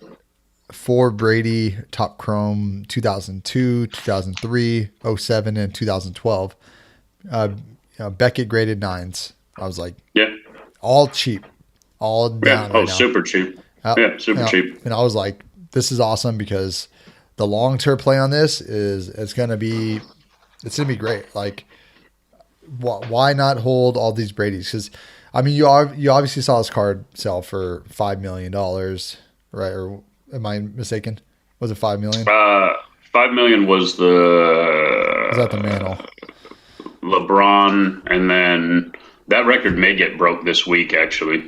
Speaker 1: 4 Brady Top Chrome 2002, 2003, 07, and 2012. Beckett graded 9s. I was like,
Speaker 2: yeah,
Speaker 1: all cheap, all down.
Speaker 2: Yeah. Oh, right super cheap. Yeah, super cheap.
Speaker 1: And I was like, this is awesome because the long term play on this is it's gonna be great. Like, why not hold all these Brady's? Because I mean, you obviously saw this card sell for $5 million, right? Or am I mistaken? Was it 5 million?
Speaker 2: 5 million was
Speaker 1: Was that the
Speaker 2: the
Speaker 1: Mantle?
Speaker 2: LeBron, and then that record may get broke this week. Actually,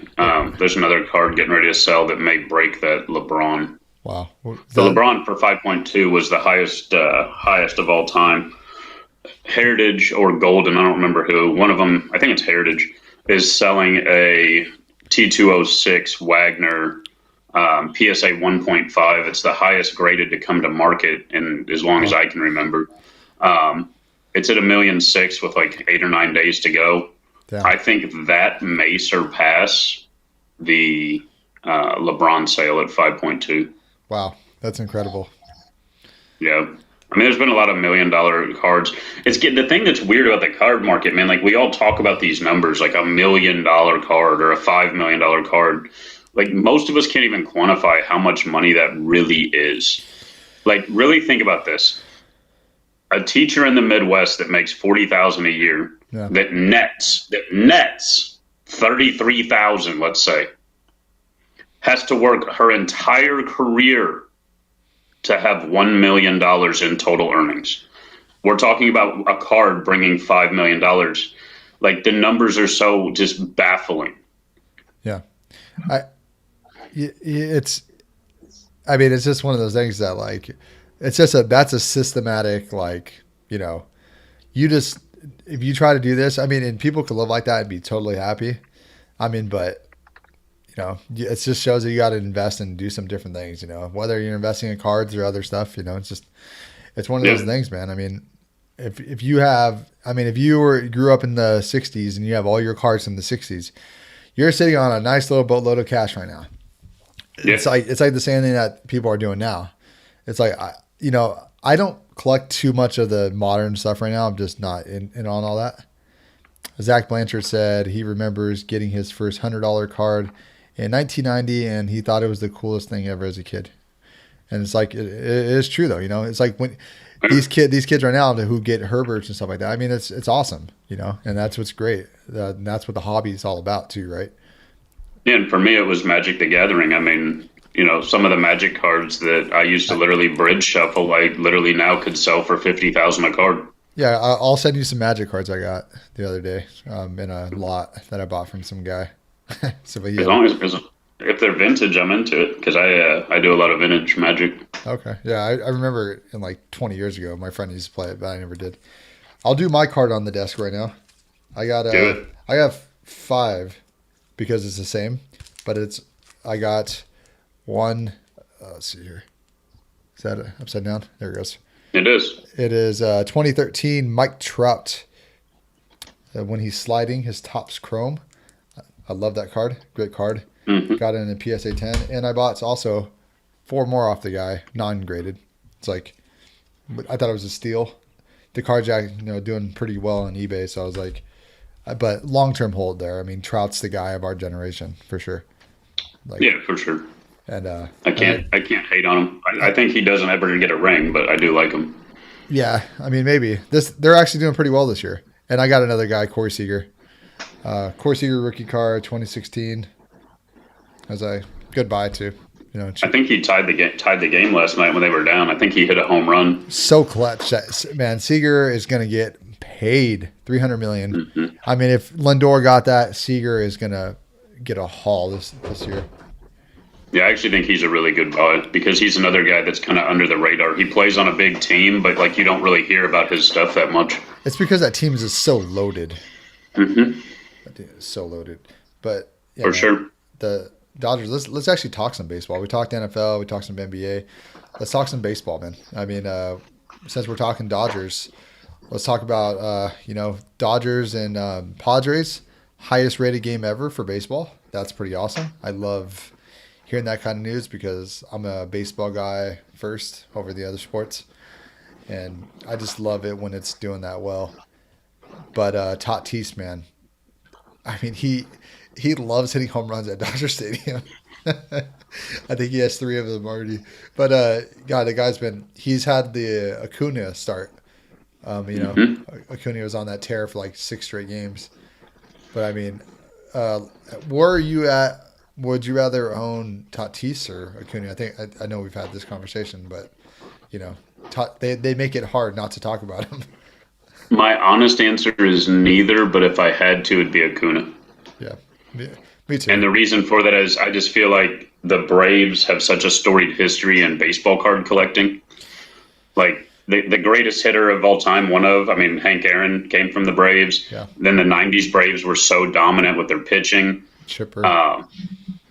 Speaker 2: there's another card getting ready to sell that may break that LeBron.
Speaker 1: Wow. Is
Speaker 2: The
Speaker 1: that
Speaker 2: LeBron for 5.2 was the highest of all time. Heritage or Golden, I don't remember who. One of them, I think it's Heritage, is selling a T206 Wagner PSA 1.5. It's the highest graded to come to market in as long as
Speaker 1: wow?
Speaker 2: I can remember. It's at 1,600,000 with like 8 or 9 days to go.
Speaker 1: Damn.
Speaker 2: I think that may surpass the LeBron sale at 5.2.
Speaker 1: Wow. That's incredible.
Speaker 2: Yeah. I mean, there's been a lot of $1 million cards. The thing that's weird about the card market, man. Like we all talk about these numbers, like $1 million card or a $5 million card. Like most of us can't even quantify how much money that really is. Like, really think about this: a teacher in the Midwest that makes 40,000 a year,
Speaker 1: Yeah.
Speaker 2: that nets 33,000, let's say, has to work her entire career to have $1 million in total earnings. We're talking about a card bringing $5 million. Like the numbers are so just baffling.
Speaker 1: Yeah. I it's I mean, it's just one of those things that like it's just that's a systematic like, you just if you try to do this, I mean, and people could live like that and be totally happy. I mean, but it just shows that you got to invest and do some different things, whether you're investing in cards or other stuff, it's one of
Speaker 2: Yeah.
Speaker 1: those things, man. I mean, if you have, I mean, if grew up in the 60s and you have all your cards from the 60s, you're sitting on a nice little boatload of cash right now.
Speaker 2: Yeah.
Speaker 1: It's like the same thing that people are doing now. It's like I don't collect too much of the modern stuff right now. I'm just not in on all that. Zach Blanchard said he remembers getting his first $100 card in 1990, and he thought it was the coolest thing ever as a kid. And it's like it is true though. It's like when these kids right now who get Herberts and stuff like that. I mean, it's awesome. And that's what's great. And that's what the hobby is all about too, right?
Speaker 2: Yeah, and for me, it was Magic the Gathering. I mean, some of the Magic cards that I used to literally bridge shuffle, I literally now could sell for 50,000 a card.
Speaker 1: Yeah, I'll send you some Magic cards I got the other day in a lot that I bought from some guy. So, but
Speaker 2: As
Speaker 1: yeah,
Speaker 2: long as if they're vintage, I'm into it because I do a lot of vintage Magic.
Speaker 1: okay, yeah, I remember in like 20 years ago, my friend used to play it, but I never did. I'll do my card on the desk right now. I got
Speaker 2: Do it.
Speaker 1: I got five because it's the same, but I got one. Let's see here. Is that upside down? There it goes.
Speaker 2: It is.
Speaker 1: It is 2013 Mike Trout. When he's sliding, his top's chrome. I love that card. Great card.
Speaker 2: Hmm.
Speaker 1: Got it in a PSA 10. And I bought also four more off the guy, non-graded. It's like, I thought it was a steal. The card jack, doing pretty well on eBay. So I was like, but long-term hold there. I mean, Trout's the guy of our generation for sure. Like,
Speaker 2: Yeah, for sure.
Speaker 1: and
Speaker 2: I can't hate on him. I think he doesn't ever get a ring, but I do like him.
Speaker 1: yeah, I mean, maybe they're actually doing pretty well this year. And I got another guy, Corey Seager. Corey Seager rookie card 2016 as a goodbye to,
Speaker 2: I think he tied the game last night when they were down. I think he hit a home run.
Speaker 1: so clutch. Man, Seager is going to get paid $300 million.
Speaker 2: Hmm.
Speaker 1: I mean, if Lindor got that, Seager is going to get a haul this year.
Speaker 2: Yeah, I actually think he's a really good buy because he's another guy that's kind of under the radar. He plays on a big team, but like you don't really hear about his stuff that much.
Speaker 1: It's because that team is so loaded.
Speaker 2: Hmm.
Speaker 1: That team is so loaded. But yeah,
Speaker 2: For
Speaker 1: man,
Speaker 2: sure.
Speaker 1: the Dodgers. Let's actually talk some baseball. We talked NFL. We talked some NBA. Let's talk some baseball, man. I mean, since we're talking Dodgers, let's talk about Dodgers and Padres. Highest rated game ever for baseball. That's pretty awesome. I love hearing that kind of news because I'm a baseball guy first over the other sports, and I just love it when it's doing that well. But Tatis, man, I mean, he loves hitting home runs at Dodger Stadium. I think he has 3 of them already. But God, he's had the Acuna start. Acuna was on that tear for like 6 straight games. But I mean, where are you at? Would you rather own Tatis or Acuna? I know we've had this conversation, but they make it hard not to talk about him.
Speaker 2: My honest answer is neither, but if I had to, it'd be Acuna.
Speaker 1: Yeah, me too.
Speaker 2: And the reason for that is I just feel like the Braves have such a storied history in baseball card collecting. Like the greatest hitter of all time, Hank Aaron came from the Braves.
Speaker 1: Yeah.
Speaker 2: Then the 90s Braves were so dominant with their pitching.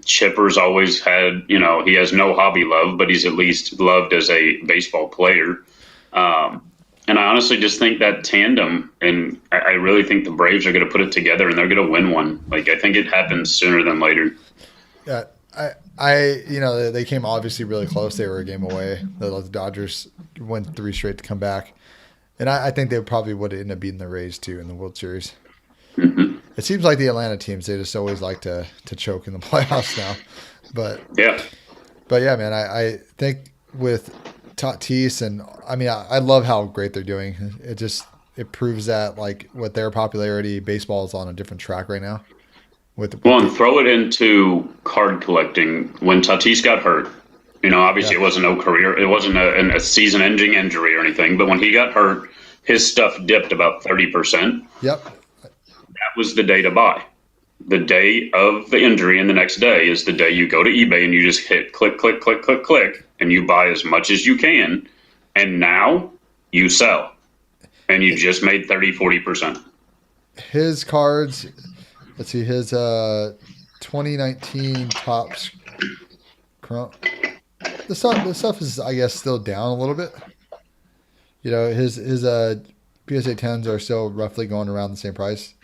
Speaker 2: Chipper's always had, he has no hobby love, but he's at least loved as a baseball player. And I honestly just think that tandem, and I really think the Braves are going to put it together and they're going to win one. Like, I think it happens sooner than later.
Speaker 1: Yeah, they came obviously really close. They were a game away. The Dodgers went 3 straight to come back. And I think they probably would have ended up beating the Rays too in the World Series.
Speaker 2: Mm-hmm.
Speaker 1: It seems like the Atlanta teams, they just always like to choke in the playoffs now. But yeah, man, I think with Tatis and I love how great they're doing. It proves that like with their popularity, baseball is on a different track right now.
Speaker 2: And throw it into card collecting. When Tatis got hurt, obviously it wasn't no career, it wasn't a season-ending injury or anything. But when he got hurt, his stuff dipped about 30%.
Speaker 1: Yep.
Speaker 2: That was the day to buy. The day of the injury and the next day is the day you go to eBay and you just hit click, click, click, click, click, and you buy as much as you can. And now you sell. And you just made 30, 40%.
Speaker 1: His cards, let's see, his 2019 Topps. The stuff is, I guess, still down a little bit. His PSA 10s are still roughly going around the same price.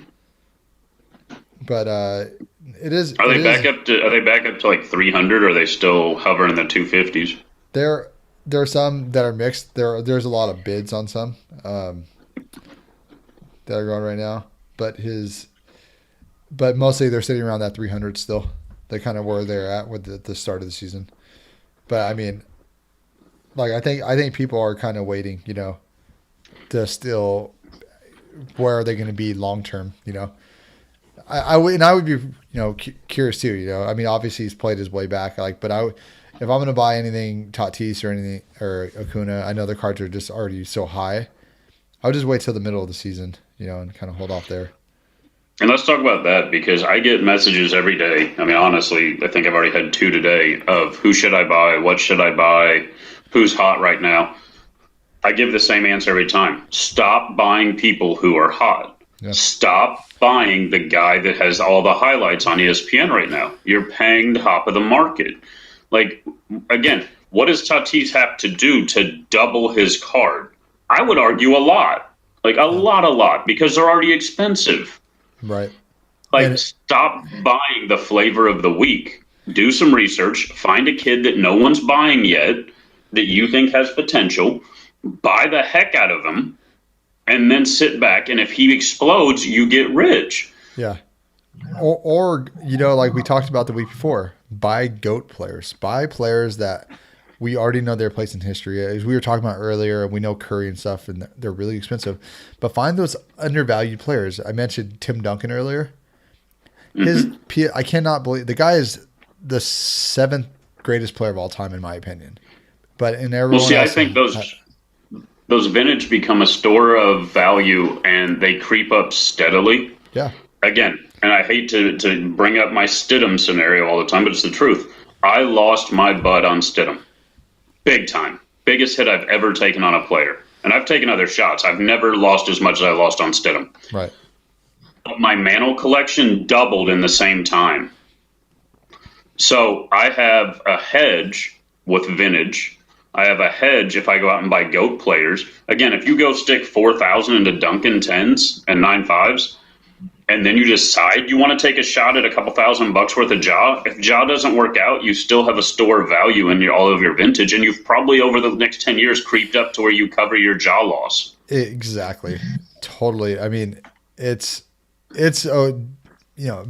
Speaker 1: But it is.
Speaker 2: Are they back up to like 300? Or are they still hovering in the 250s?
Speaker 1: There are some that are mixed. There's a lot of bids on some that are going right now. But mostly they're sitting around that 300 still. They kind of where they're at with the start of the season. But I mean, like I think people are kind of waiting, to still where are they going to be long term, I would be, curious too, obviously he's played his way back, but if I'm going to buy anything Tatis or Acuna, I know the cards are just already so high. I would just wait till the middle of the season, and kind of hold off there.
Speaker 2: And let's talk about that because I get messages every day. Honestly, I think I've already had 2 today of who should I buy? What should I buy? Who's hot right now? I give the same answer every time. Stop buying people who are hot. Yeah. Stop buying the guy that has all the highlights on ESPN right now. You're paying the top of the market. Like, again, what does Tatis have to do to double his card? I would argue a lot. Like, a lot, because they're already expensive.
Speaker 1: Right.
Speaker 2: Stop buying the flavor of the week. Do some research. Find a kid that no one's buying yet that you think has potential. Buy the heck out of him. And then sit back. And if he explodes, you get rich.
Speaker 1: Yeah. Or like we talked about the week before, buy GOAT players. Buy players that we already know their place in history. As we were talking about earlier, we know Curry and stuff, and they're really expensive. But find those undervalued players. I mentioned Tim Duncan earlier. I cannot believe the guy is the 7th greatest player of all time, in my opinion. But in everyone
Speaker 2: I think those vintage become a store of value, and they creep up steadily.
Speaker 1: Yeah.
Speaker 2: Again, and I hate to bring up my Stidham scenario all the time, but it's the truth. I lost my butt on Stidham. Big time. Biggest hit I've ever taken on a player. And I've taken other shots. I've never lost as much as I lost on Stidham.
Speaker 1: Right.
Speaker 2: My Mantle collection doubled in the same time. So I have a hedge with vintage. I have a hedge if I go out and buy GOAT players. Again, if you go stick 4,000 into Duncan 10s and 9.5s, and then you decide you want to take a shot at a couple $1,000 worth of Ja. If Ja doesn't work out, you still have a store of value in all of your vintage, and you've probably over the next 10 years creeped up to where you cover your Ja loss.
Speaker 1: Exactly. Totally. I mean, it's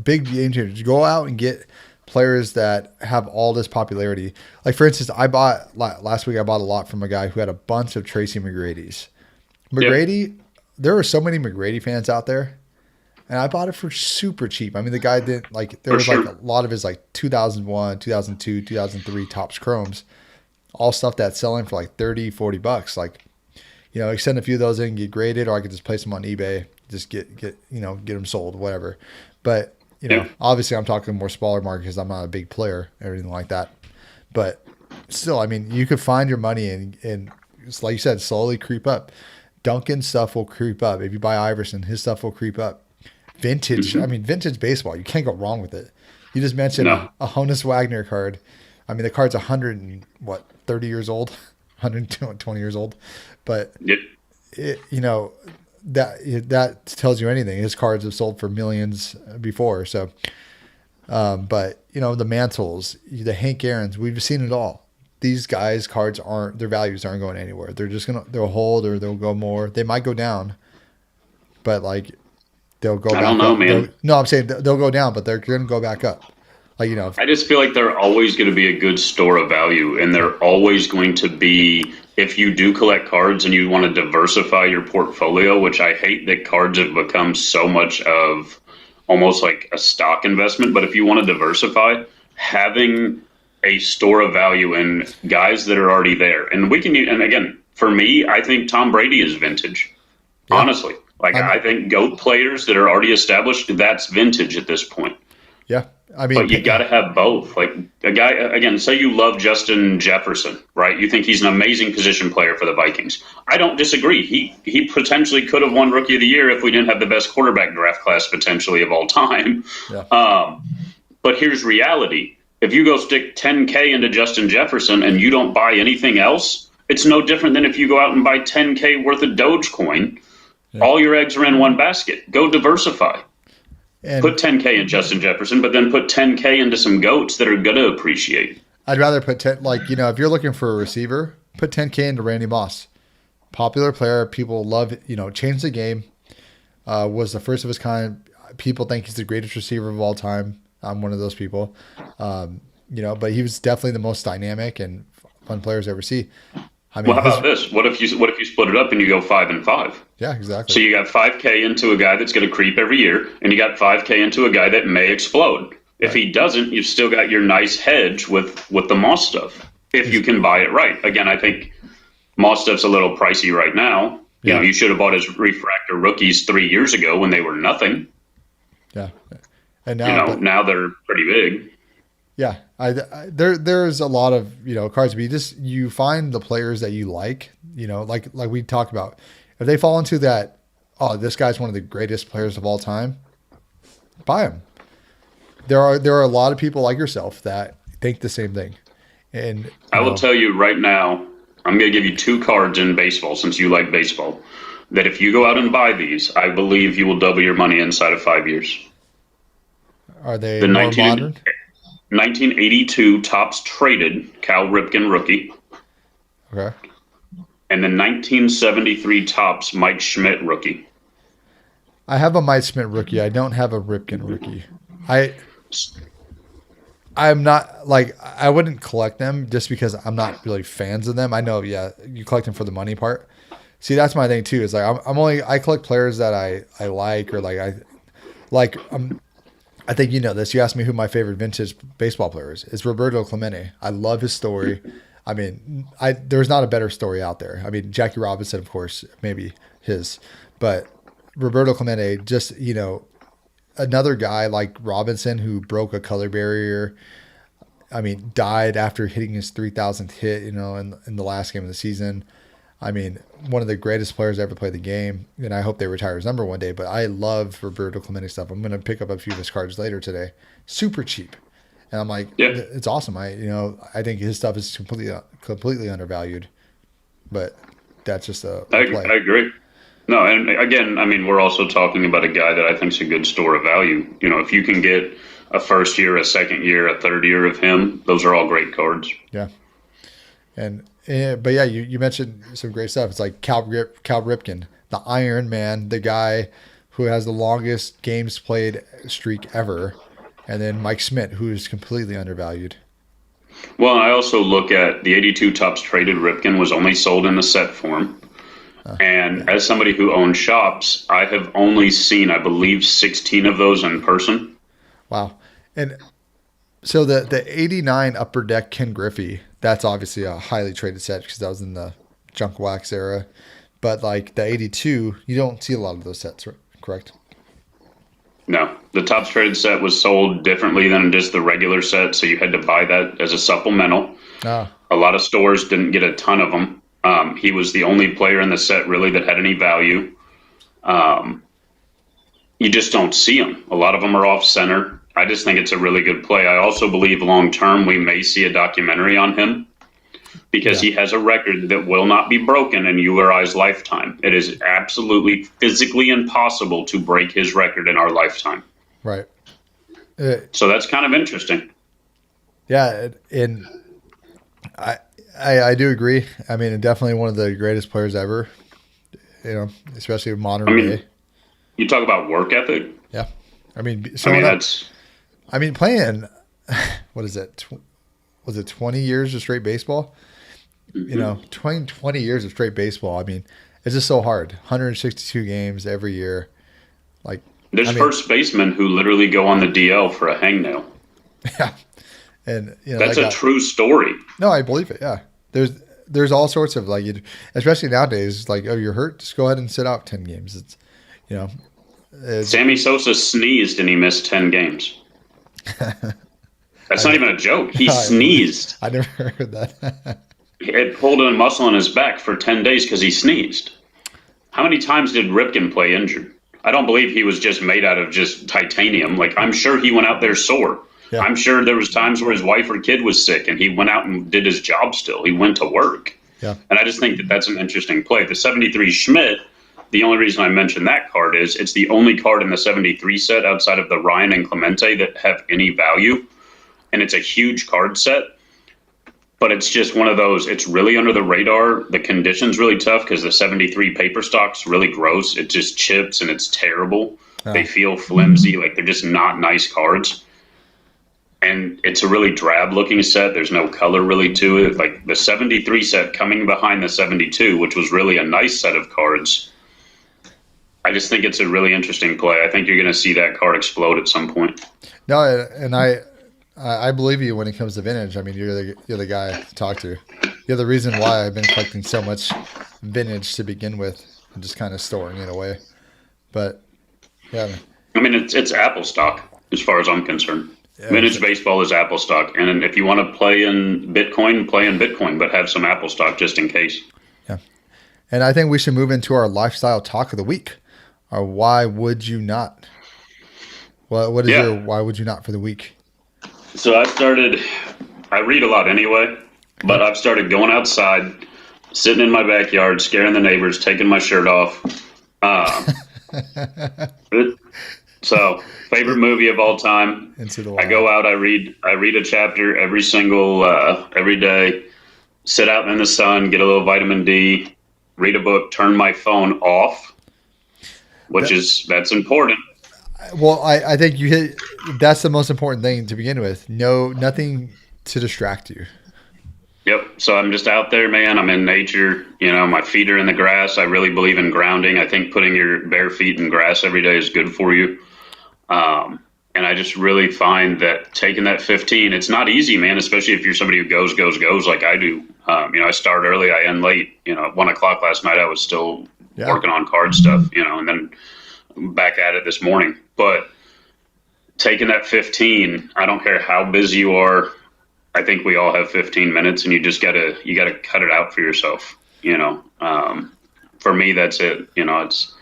Speaker 1: big game changers. Go out and get players that have all this popularity. Like for instance, I bought last week. I bought a lot from a guy who had a bunch of Tracy McGrady's. McGrady, yep. There were so many McGrady fans out there, and I bought it for super cheap. I mean, the guy didn't like. There was like a lot of his like 2001, 2002, 2003 Topps Chromes, all stuff that's selling for like $30-$40. Like, send a few of those in, get graded, or I could just place them on eBay, just get them sold, whatever. But obviously I'm talking more smaller market because I'm not a big player or anything like that. But still, I mean, you could find your money and it's like you said, slowly creep up. Duncan's stuff will creep up. If you buy Iverson, his stuff will creep up. Vintage, I mean, vintage baseball, you can't go wrong with it. You just mentioned a Honus Wagner card. I mean, the card's 30 years old, 120 years old. But, that tells you anything. His cards have sold for millions before. So, but the Mantles, the Hank Aaron's, we've seen it all. These guys' cards their values aren't going anywhere. They're just they'll hold or they'll go more. They might go down, but like they'll go back up. I don't know, man. No, I'm saying they'll go down, but they're going to go back up. Like, I
Speaker 2: just feel like they're always going to be a good store of value, and they're always going to be, if you do collect cards and you want to diversify your portfolio, which I hate that cards have become so much of almost like a stock investment. But if you want to diversify, having a store of value in guys that are already there, and again, for me, I think Tom Brady is vintage. Yeah. Honestly, I think GOAT players that are already established, that's vintage at this point.
Speaker 1: Yeah. I mean,
Speaker 2: but you got to have both. Like a guy, again, say you love Justin Jefferson, right? You think he's an amazing position player for the Vikings. I don't disagree. He potentially could have won Rookie of the Year if we didn't have the best quarterback draft class potentially of all time. Yeah. But here's reality. If you go stick $10K into Justin Jefferson and you don't buy anything else, it's no different than if you go out and buy $10K worth of Dogecoin. Yeah. All your eggs are in one basket. Go diversify. And put $10K in Justin Jefferson, but then put $10K into some GOATs that are going to appreciate.
Speaker 1: I'd rather put if you're looking for a receiver, put $10K into Randy Moss. Popular player, people love, changed the game. Was the first of his kind. People think he's the greatest receiver of all time. I'm one of those people. But he was definitely the most dynamic and fun players I ever see. I mean,
Speaker 2: how about this? What if you split it up and you go 5 and 5?
Speaker 1: Yeah, exactly.
Speaker 2: So you got $5K into a guy that's going to creep every year, and you got $5K into a guy that may explode. If he doesn't, you've still got your nice hedge with the Moss stuff. If you can buy it right. Again, I think Moss stuff's a little pricey right now. Yeah. You should have bought his refractor rookies 3 years ago when they were nothing.
Speaker 1: Yeah, and now
Speaker 2: now they're pretty big.
Speaker 1: Yeah, there's a lot of cards, but you find the players that you like, like we talked about. If they fall into that, this guy's one of the greatest players of all time, buy him. There are a lot of people like yourself that think the same thing, and
Speaker 2: I will tell you right now, I'm going to give you 2 cards in baseball since you like baseball. That if you go out and buy these, I believe you will double your money inside of 5 years.
Speaker 1: Are they more modern?
Speaker 2: 1982 Topps traded Cal Ripken rookie.
Speaker 1: Okay.
Speaker 2: And the 1973 Topps Mike Schmidt rookie.
Speaker 1: I have a Mike Schmidt rookie. I don't have a Ripken rookie. I'm not I wouldn't collect them just because I'm not really fans of them. I know, you collect them for the money part. See, that's my thing too. Is I collect players that I like or I think you know this. You asked me who my favorite vintage baseball player is. It's Roberto Clemente. I love his story. I mean, there's not a better story out there. I mean, Jackie Robinson, of course, maybe his, but Roberto Clemente, just, another guy like Robinson who broke a color barrier. I mean, died after hitting his 3,000th hit, in the last game of the season. I mean, one of the greatest players to ever play the game, and I hope they retire his number one day, but I love Roberto Clemente stuff. I'm going to pick up a few of his cards later today. Super cheap. And I'm like, It's awesome. I think his stuff is completely undervalued, but that's just a play.
Speaker 2: I agree. No, and again, I mean, we're also talking about a guy that I think is a good store of value. If you can get a first year, a second year, a third year of him, those are all great cards.
Speaker 1: Yeah. But yeah, you mentioned some great stuff. It's like Cal Ripken, the Iron Man, the guy who has the longest games played streak ever, and then Mike Smith, who is completely undervalued.
Speaker 2: Well, I also look at the 82 tops traded Ripken was only sold in the set form. And as somebody who owns shops, I have only seen, I believe, 16 of those in person.
Speaker 1: Wow. And so the 89 Upper Deck Ken Griffey, that's obviously a highly traded set because that was in the junk wax era. But like the 82, you don't see a lot of those sets, right? Correct?
Speaker 2: No, the tops traded set was sold differently than just the regular set, so you had to buy that as a supplemental.
Speaker 1: Ah,
Speaker 2: A lot of stores didn't get a ton of them. He was the only player in the set really that had any value. You just don't see them. A lot of them are off center. I just think it's a really good play. I also believe long term we may see a documentary on him because
Speaker 1: yeah,
Speaker 2: he has a record that will not be broken in you or I's lifetime. It is absolutely physically impossible to break his record in our lifetime.
Speaker 1: right. Uh,
Speaker 2: So that's kind of interesting.
Speaker 1: yeah, and I, I do agree. I mean, definitely one of the greatest players ever. Especially in
Speaker 2: I
Speaker 1: modern
Speaker 2: mean,
Speaker 1: day.
Speaker 2: you talk about work ethic.
Speaker 1: Yeah, I mean,
Speaker 2: I mean,
Speaker 1: showing up.
Speaker 2: that's
Speaker 1: I mean, playing. What is it? Was it 20 years of straight baseball? 20 years of straight baseball. I mean, it's just so hard. 162 games every year. Like,
Speaker 2: there's
Speaker 1: I mean,
Speaker 2: first basemen who literally go on the DL for a hangnail.
Speaker 1: yeah. And
Speaker 2: That's
Speaker 1: that
Speaker 2: a
Speaker 1: guy.
Speaker 2: true story.
Speaker 1: No, I believe it. Yeah. There's all sorts of like, especially nowadays. Like, oh, you're hurt. Just go ahead and sit out 10 games. It's, you know, it's,
Speaker 2: Sammy Sosa sneezed and he missed 10 games. That's not even a joke. He sneezed.
Speaker 1: I never heard that.
Speaker 2: It pulled a muscle in his back for 10 days because he sneezed. How many times did Ripken play injured? I don't believe he was just made out of just titanium. Like, I'm sure he went out there sore.
Speaker 1: Yeah.
Speaker 2: I'm sure there was times where his wife or kid was sick and he went out and did his job still. He went to work.
Speaker 1: Yeah.
Speaker 2: And I just think that that's an interesting play. The 73 Schmidt, the only reason I mentioned that card is it's the only card in the 73 set outside of the Ryan and Clemente that have any value. And it's a huge card set. But it's just one of those, it's really under the radar. The condition's really tough because the 73 paper stock's really gross. It just chips and it's terrible.
Speaker 1: Oh.
Speaker 2: They feel flimsy, like they're just not nice cards. And it's a really drab looking set. There's no color really to it. Like the 73 set coming behind the 72, which was really a nice set of cards. I just think it's a really interesting play. I think you're going to see that card explode at some point.
Speaker 1: No, and I believe you when it comes to vintage. I mean, you're the guy to talk to. You're the reason why I've been collecting so much vintage to begin with, and just kind of storing it away. But yeah,
Speaker 2: I mean, it's Apple stock as far as I'm concerned.
Speaker 1: yeah,
Speaker 2: Vintage baseball is Apple stock, and if you want to play in Bitcoin, but have some Apple stock just in case.
Speaker 1: yeah. And I think we should move into our lifestyle talk of the week. Or why would you not? What is
Speaker 2: Yeah.
Speaker 1: your why would you not for the week?
Speaker 2: So I read a lot anyway, but I've started going outside, sitting in my backyard, scaring the neighbors, taking my shirt off. So, favorite movie of all time.
Speaker 1: Into the
Speaker 2: I
Speaker 1: wild.
Speaker 2: go out, I read a chapter every day, sit out in the sun, get a little vitamin D, read a book, turn my phone off, that's important.
Speaker 1: Well, I think you hit. That's the most important thing to begin with. No, nothing to distract you.
Speaker 2: Yep. So I'm just out there, man. I'm in nature. My feet are in the grass. I really believe in grounding. I think putting your bare feet in grass every day is good for you. And I just really find that taking that 15, it's not easy, man, especially if you're somebody who goes like I do. I start early, I end late. At 1:00 last night, I was still working on card stuff, and then back at it this morning. But taking that 15, I don't care how busy you are. I think we all have 15 minutes, and you gotta cut it out for yourself. For me, that's it. It's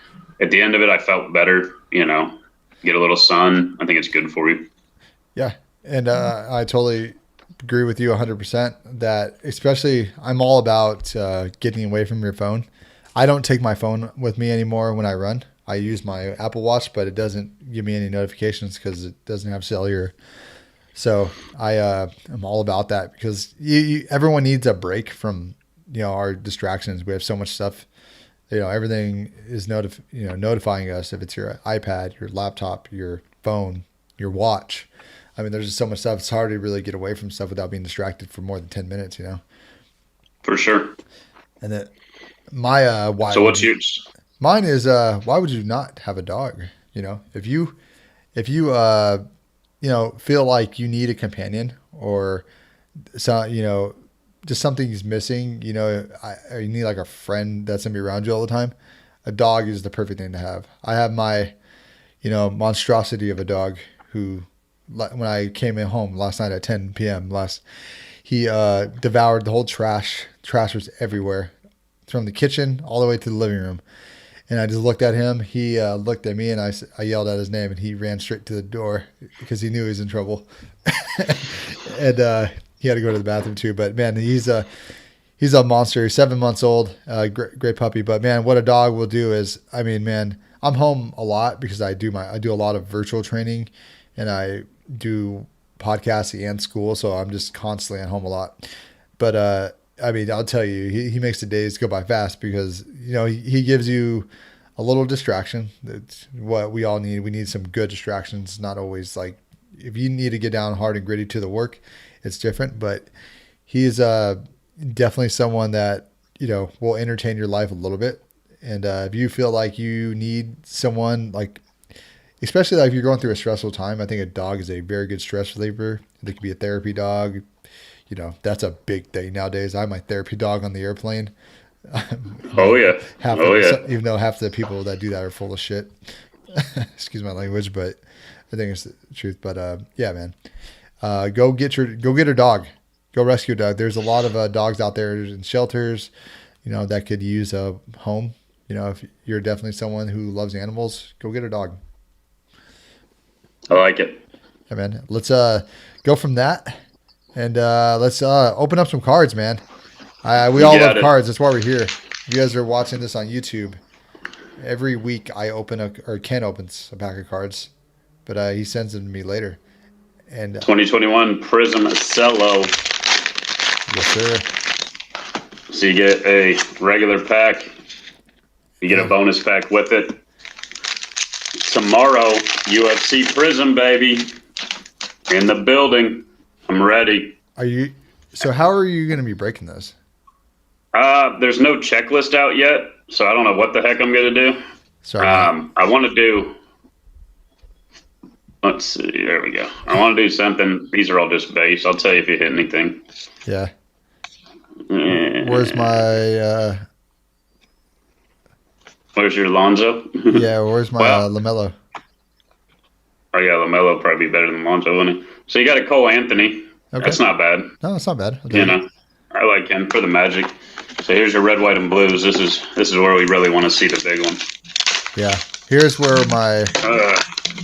Speaker 2: at the end of it, I felt better. Get a little sun. I think it's good for you.
Speaker 1: Yeah, and I totally agree with you 100%. That especially, I'm all about getting away from your phone. I don't take my phone with me anymore when I run. I use my Apple Watch, but it doesn't give me any notifications because it doesn't have cellular. So I'm all about that because everyone needs a break from our distractions. We have so much stuff everything is notifying us if it's your iPad, your laptop, your phone, your watch. I mean, there's just so much stuff. It's hard to really get away from stuff without being distracted for more than 10 minutes,
Speaker 2: For sure.
Speaker 1: And then my why.
Speaker 2: So what's yours?
Speaker 1: Mine is why would you not have a dog? If you feel like you need a companion or so just something's missing, or you need like a friend that's gonna be around you all the time. A dog is the perfect thing to have. I have my monstrosity of a dog who, when I came in home last night at 10 p.m. He devoured the whole trash. Trash was everywhere, from the kitchen all the way to the living room. And I just looked at him. He looked at me, and I yelled out his name, and he ran straight to the door because he knew he was in trouble. And he had to go to the bathroom too. But man, he's a monster. He's 7 months old, great puppy. But man, what a dog will do is, I mean, man, I'm home a lot because I do a lot of virtual training, and I do podcasting and school, so I'm just constantly at home a lot. But I mean, I'll tell you, he makes the days go by fast because he gives you a little distraction. That's what we all need. We need some good distractions. Not always like, if you need to get down hard and gritty to the work, it's different. But he's definitely someone that will entertain your life a little bit. And if you feel like you need someone, like, especially like if you're going through a stressful time, I think a dog is a very good stress reliever. They could be a therapy dog. That's a big thing nowadays. I'm my therapy dog on the airplane.
Speaker 2: Oh yeah.
Speaker 1: Even though half the people that do that are full of shit. Excuse my language, but I think it's the truth. But yeah, man, go get a dog. Go rescue a dog. There's a lot of dogs out there in shelters, that could use a home. If you're definitely someone who loves animals, go get a dog.
Speaker 2: I like it.
Speaker 1: Yeah, man. Let's go from that. And let's open up some cards, man. We all love cards. That's why we're here. If you guys are watching this on YouTube, every week I Ken opens a pack of cards, but he sends them to me later. And
Speaker 2: 2021 Prism Cello.
Speaker 1: Yes, sir.
Speaker 2: So you get a regular pack. You get a bonus pack with it. Tomorrow, UFC Prism, baby. In the building. I'm ready.
Speaker 1: So how are you going to be breaking this?
Speaker 2: There's no checklist out yet, so I don't know what the heck I'm going to do.
Speaker 1: Sorry.
Speaker 2: I want to do, let's see, there we go. I want to do something. These are all just base. I'll tell you if you hit anything.
Speaker 1: Yeah. Where's my...
Speaker 2: Where's your Lonzo?
Speaker 1: Yeah, where's my LaMelo?
Speaker 2: Oh, yeah, LaMelo probably be better than Lonzo, wouldn't he? So you got a Cole Anthony. Okay. That's not bad.
Speaker 1: No, it's not bad.
Speaker 2: I like him for the Magic. So here's your red, white, and blues. This is where we really want to see the big one.
Speaker 1: Yeah. Here's where my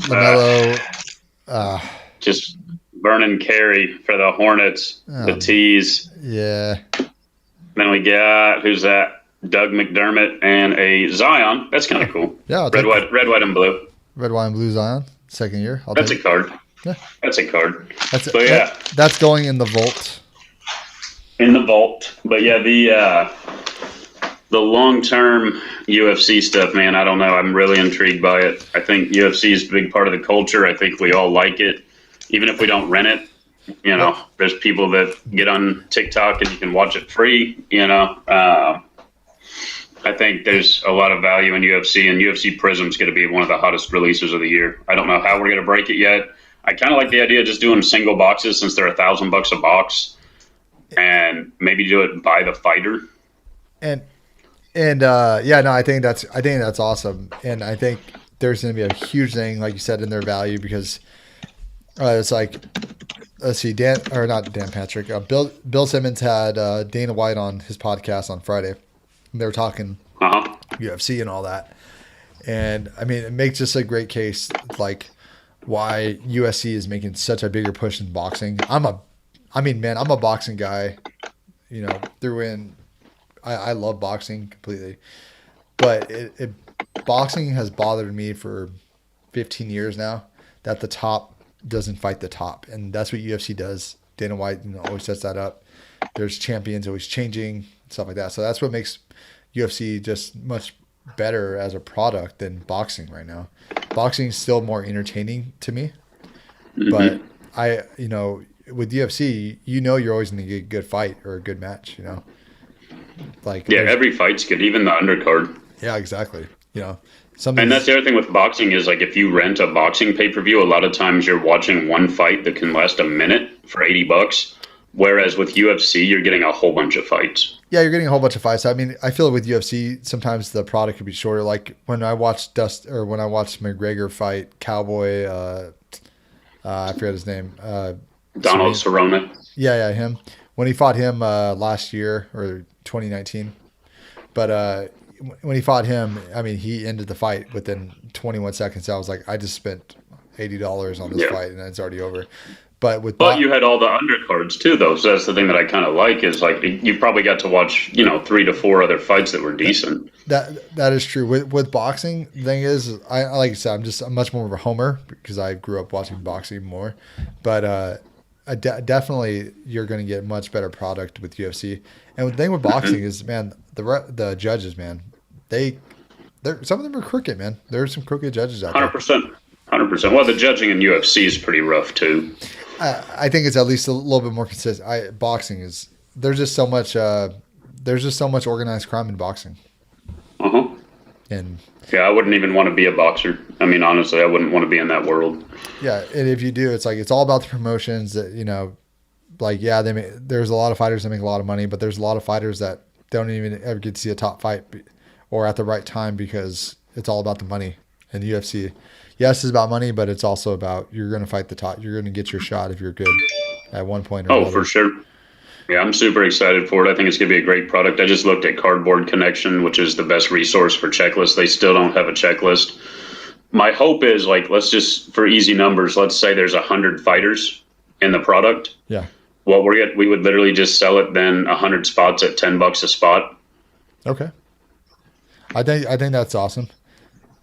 Speaker 1: LaMelo...
Speaker 2: just Vernon Carey for the Hornets, the Tees.
Speaker 1: Yeah.
Speaker 2: Then we got, who's that? Doug McDermott and a Zion. That's kind of cool.
Speaker 1: Yeah.
Speaker 2: Red, white, and blue.
Speaker 1: Red, white, and blue Zion. Second year.
Speaker 2: That's a card.
Speaker 1: Yeah.
Speaker 2: That's a card.
Speaker 1: Yeah. That's going in the vault.
Speaker 2: In the vault. But yeah, the long-term UFC stuff, man, I don't know. I'm really intrigued by it. I think UFC is a big part of the culture. I think we all like it. Even if we don't rent it, there's people that get on TikTok and you can watch it free, I think there's a lot of value in UFC, and UFC Prism's going to be one of the hottest releases of the year. I don't know how we're going to break it yet. I kind of like the idea of just doing single boxes since they're $1,000 a box, and maybe do it by the fighter.
Speaker 1: And I think that's awesome, and I think there's going to be a huge thing, like you said, in their value because it's like, let's see, Bill Simmons had Dana White on his podcast on Friday. They were talking UFC and all that. And I mean, it makes just a great case, like why USC is making such a bigger push in boxing. I'm a boxing guy, through in, I love boxing completely, but boxing has bothered me for 15 years now that the top doesn't fight the top. And that's what UFC does. Dana White always sets that up. There's champions always changing, stuff like that. So that's what makes UFC just much better as a product than boxing right now. Boxing is still more entertaining to me, but with UFC, you're always going to get a good fight or a good match. Like
Speaker 2: Yeah, every fight's good, even the undercard.
Speaker 1: yeah, exactly.
Speaker 2: And that's the other thing with boxing is like if you rent a boxing pay-per-view, a lot of times you're watching one fight that can last a minute for $80. Whereas with UFC, you're getting a whole bunch of fights.
Speaker 1: Yeah, you're getting a whole bunch of fights. I mean, I feel with UFC, sometimes the product could be shorter. Like when I watched McGregor fight Cowboy, I forget his name.
Speaker 2: Donald Cerrone.
Speaker 1: Yeah, him. When he fought him last year or 2019, but when he fought him, I mean, he ended the fight within 21 seconds. I was like, I just spent $80 on this fight, and it's already over. But
Speaker 2: you had all the undercards too, though. So that's the thing that I kind of like is like you probably got to watch 3 to 4 other fights that were decent.
Speaker 1: That is true. With boxing, the thing is, I like I said, I'm much more of a homer because I grew up watching boxing more. But definitely, you're going to get much better product with UFC. And the thing with boxing is, man, the judges, man, some of them are crooked, man. There are some crooked judges out there.
Speaker 2: 100%. Well, the judging in UFC is pretty rough too.
Speaker 1: I think it's at least a little bit more consistent. Boxing is there's just so much organized crime in boxing. And
Speaker 2: yeah, I wouldn't even want to be a boxer. I mean, honestly, I wouldn't want to be in that world.
Speaker 1: Yeah, and if you do, it's like it's all about the promotions. That there's a lot of fighters that make a lot of money, but there's a lot of fighters that don't even ever get to see a top fight or at the right time because it's all about the money. And UFC, yes, it's about money, but it's also about you're going to fight the top. You're going to get your shot if you're good at one point or another.
Speaker 2: For sure. Yeah, I'm super excited for it. I think it's going to be a great product. I just looked at Cardboard Connection, which is the best resource for checklists. They still don't have a checklist. My hope is, like, let's just, for easy numbers, let's say there's 100 fighters in the product.
Speaker 1: Yeah.
Speaker 2: Well, we would literally just sell it then 100 spots at $10 a spot.
Speaker 1: Okay. I think that's awesome.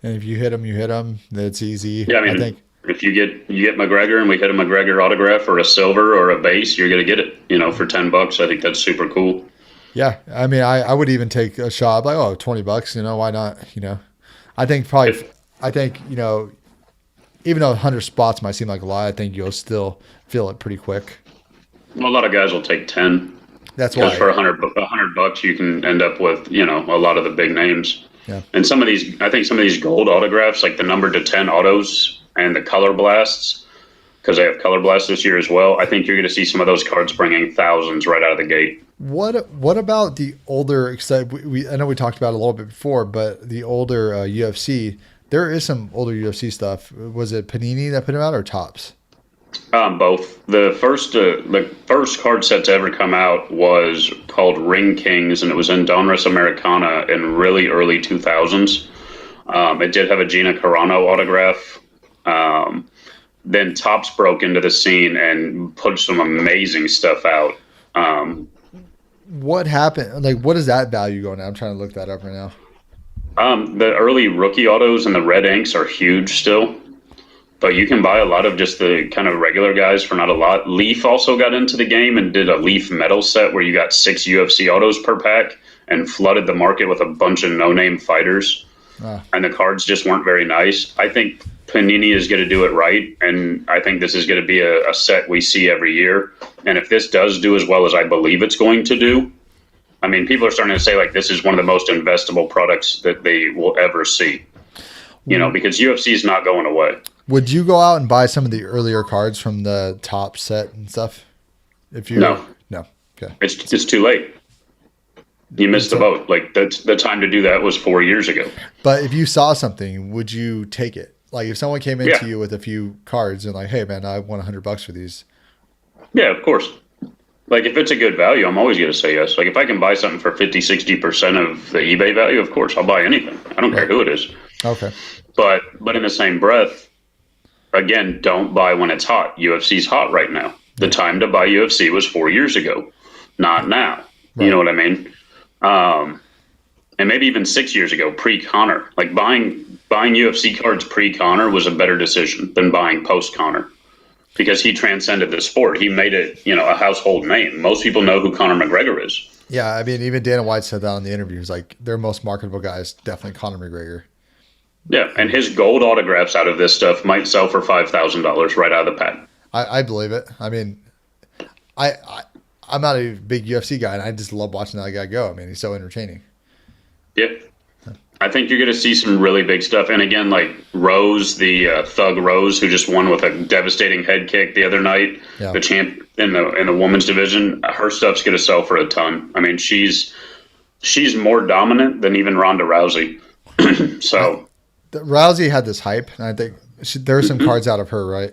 Speaker 1: And if you hit them, you hit them. That's easy.
Speaker 2: Yeah, I think if you get McGregor and we hit a McGregor autograph or a silver or a base, you're gonna get it. For $10. I think that's super cool.
Speaker 1: Yeah, I mean, I would even take a shot like $20. Why not? I think even though 100 spots might seem like a lot, I think you'll still feel it pretty quick.
Speaker 2: Well, a lot of guys will take 10.
Speaker 1: That's why.
Speaker 2: Because for $100, you can end up with a lot of the big names.
Speaker 1: Yeah.
Speaker 2: And some of these gold autographs, like the number to 10 autos and the color blasts, because they have color blasts this year as well. I think you're going to see some of those cards bringing thousands right out of the gate.
Speaker 1: What about the older? I know we talked about it a little bit before, but the older UFC, there is some older UFC stuff. Was it Panini that put them out or Topps?
Speaker 2: Both. The first card set to ever come out was called Ring Kings, and it was in Donruss Americana in really early 2000s. It did have a Gina Carano autograph. Then Topps broke into the scene and put some amazing stuff out.
Speaker 1: What happened? Like, what is that value going at? I'm trying to look that up right now.
Speaker 2: The early rookie autos and the red inks are huge still. But you can buy a lot of just the kind of regular guys for not a lot. Leaf also got into the game and did a Leaf metal set where you got 6 UFC autos per pack and flooded the market with a bunch of no-name fighters. And the cards just weren't very nice. I think Panini is going to do it right, and I think this is going to be a set we see every year. And if this does do as well as I believe it's going to do, I mean, people are starting to say, like, this is one of the most investable products that they will ever see. Because UFC is not going away.
Speaker 1: Would you go out and buy some of the earlier cards from the top set and stuff? No. Okay.
Speaker 2: It's too late. You missed the boat. Like the time to do that was 4 years ago.
Speaker 1: But if you saw something, would you take it? Like if someone came into you with a few cards and like, hey man, I want $100 for these.
Speaker 2: Yeah, of course. Like if it's a good value, I'm always going to say yes. Like if I can buy something for 50-60% of the eBay value, of course I'll buy anything. I don't care who it is.
Speaker 1: Okay.
Speaker 2: But in the same breath, again, don't buy when it's hot. UFC's hot right now. The time to buy UFC was 4 years ago, not now. Right. You know what I mean? And maybe even 6 years ago, pre-Conor. Like buying UFC cards pre-Conor was a better decision than buying post-Conor because he transcended the sport. He made it, a household name. Most people know who Conor McGregor is.
Speaker 1: Yeah, I mean, even Dana White said that on the interview. He's like, their most marketable guy is definitely Conor McGregor.
Speaker 2: Yeah, and his gold autographs out of this stuff might sell for $5,000 right out of the pack.
Speaker 1: I believe it. I mean, I I'm not a big UFC guy, and I just love watching that guy go. I mean, he's so entertaining.
Speaker 2: Yeah, I think you're going to see some really big stuff. And again, like Rose, the Thug Rose, who just won with a devastating head kick the other night,
Speaker 1: Yeah.
Speaker 2: the champ in the women's division. Her stuff's going to sell for a ton. I mean, she's more dominant than even Ronda Rousey. So
Speaker 1: Rousey had this hype, and I think there are some cards out of her, right?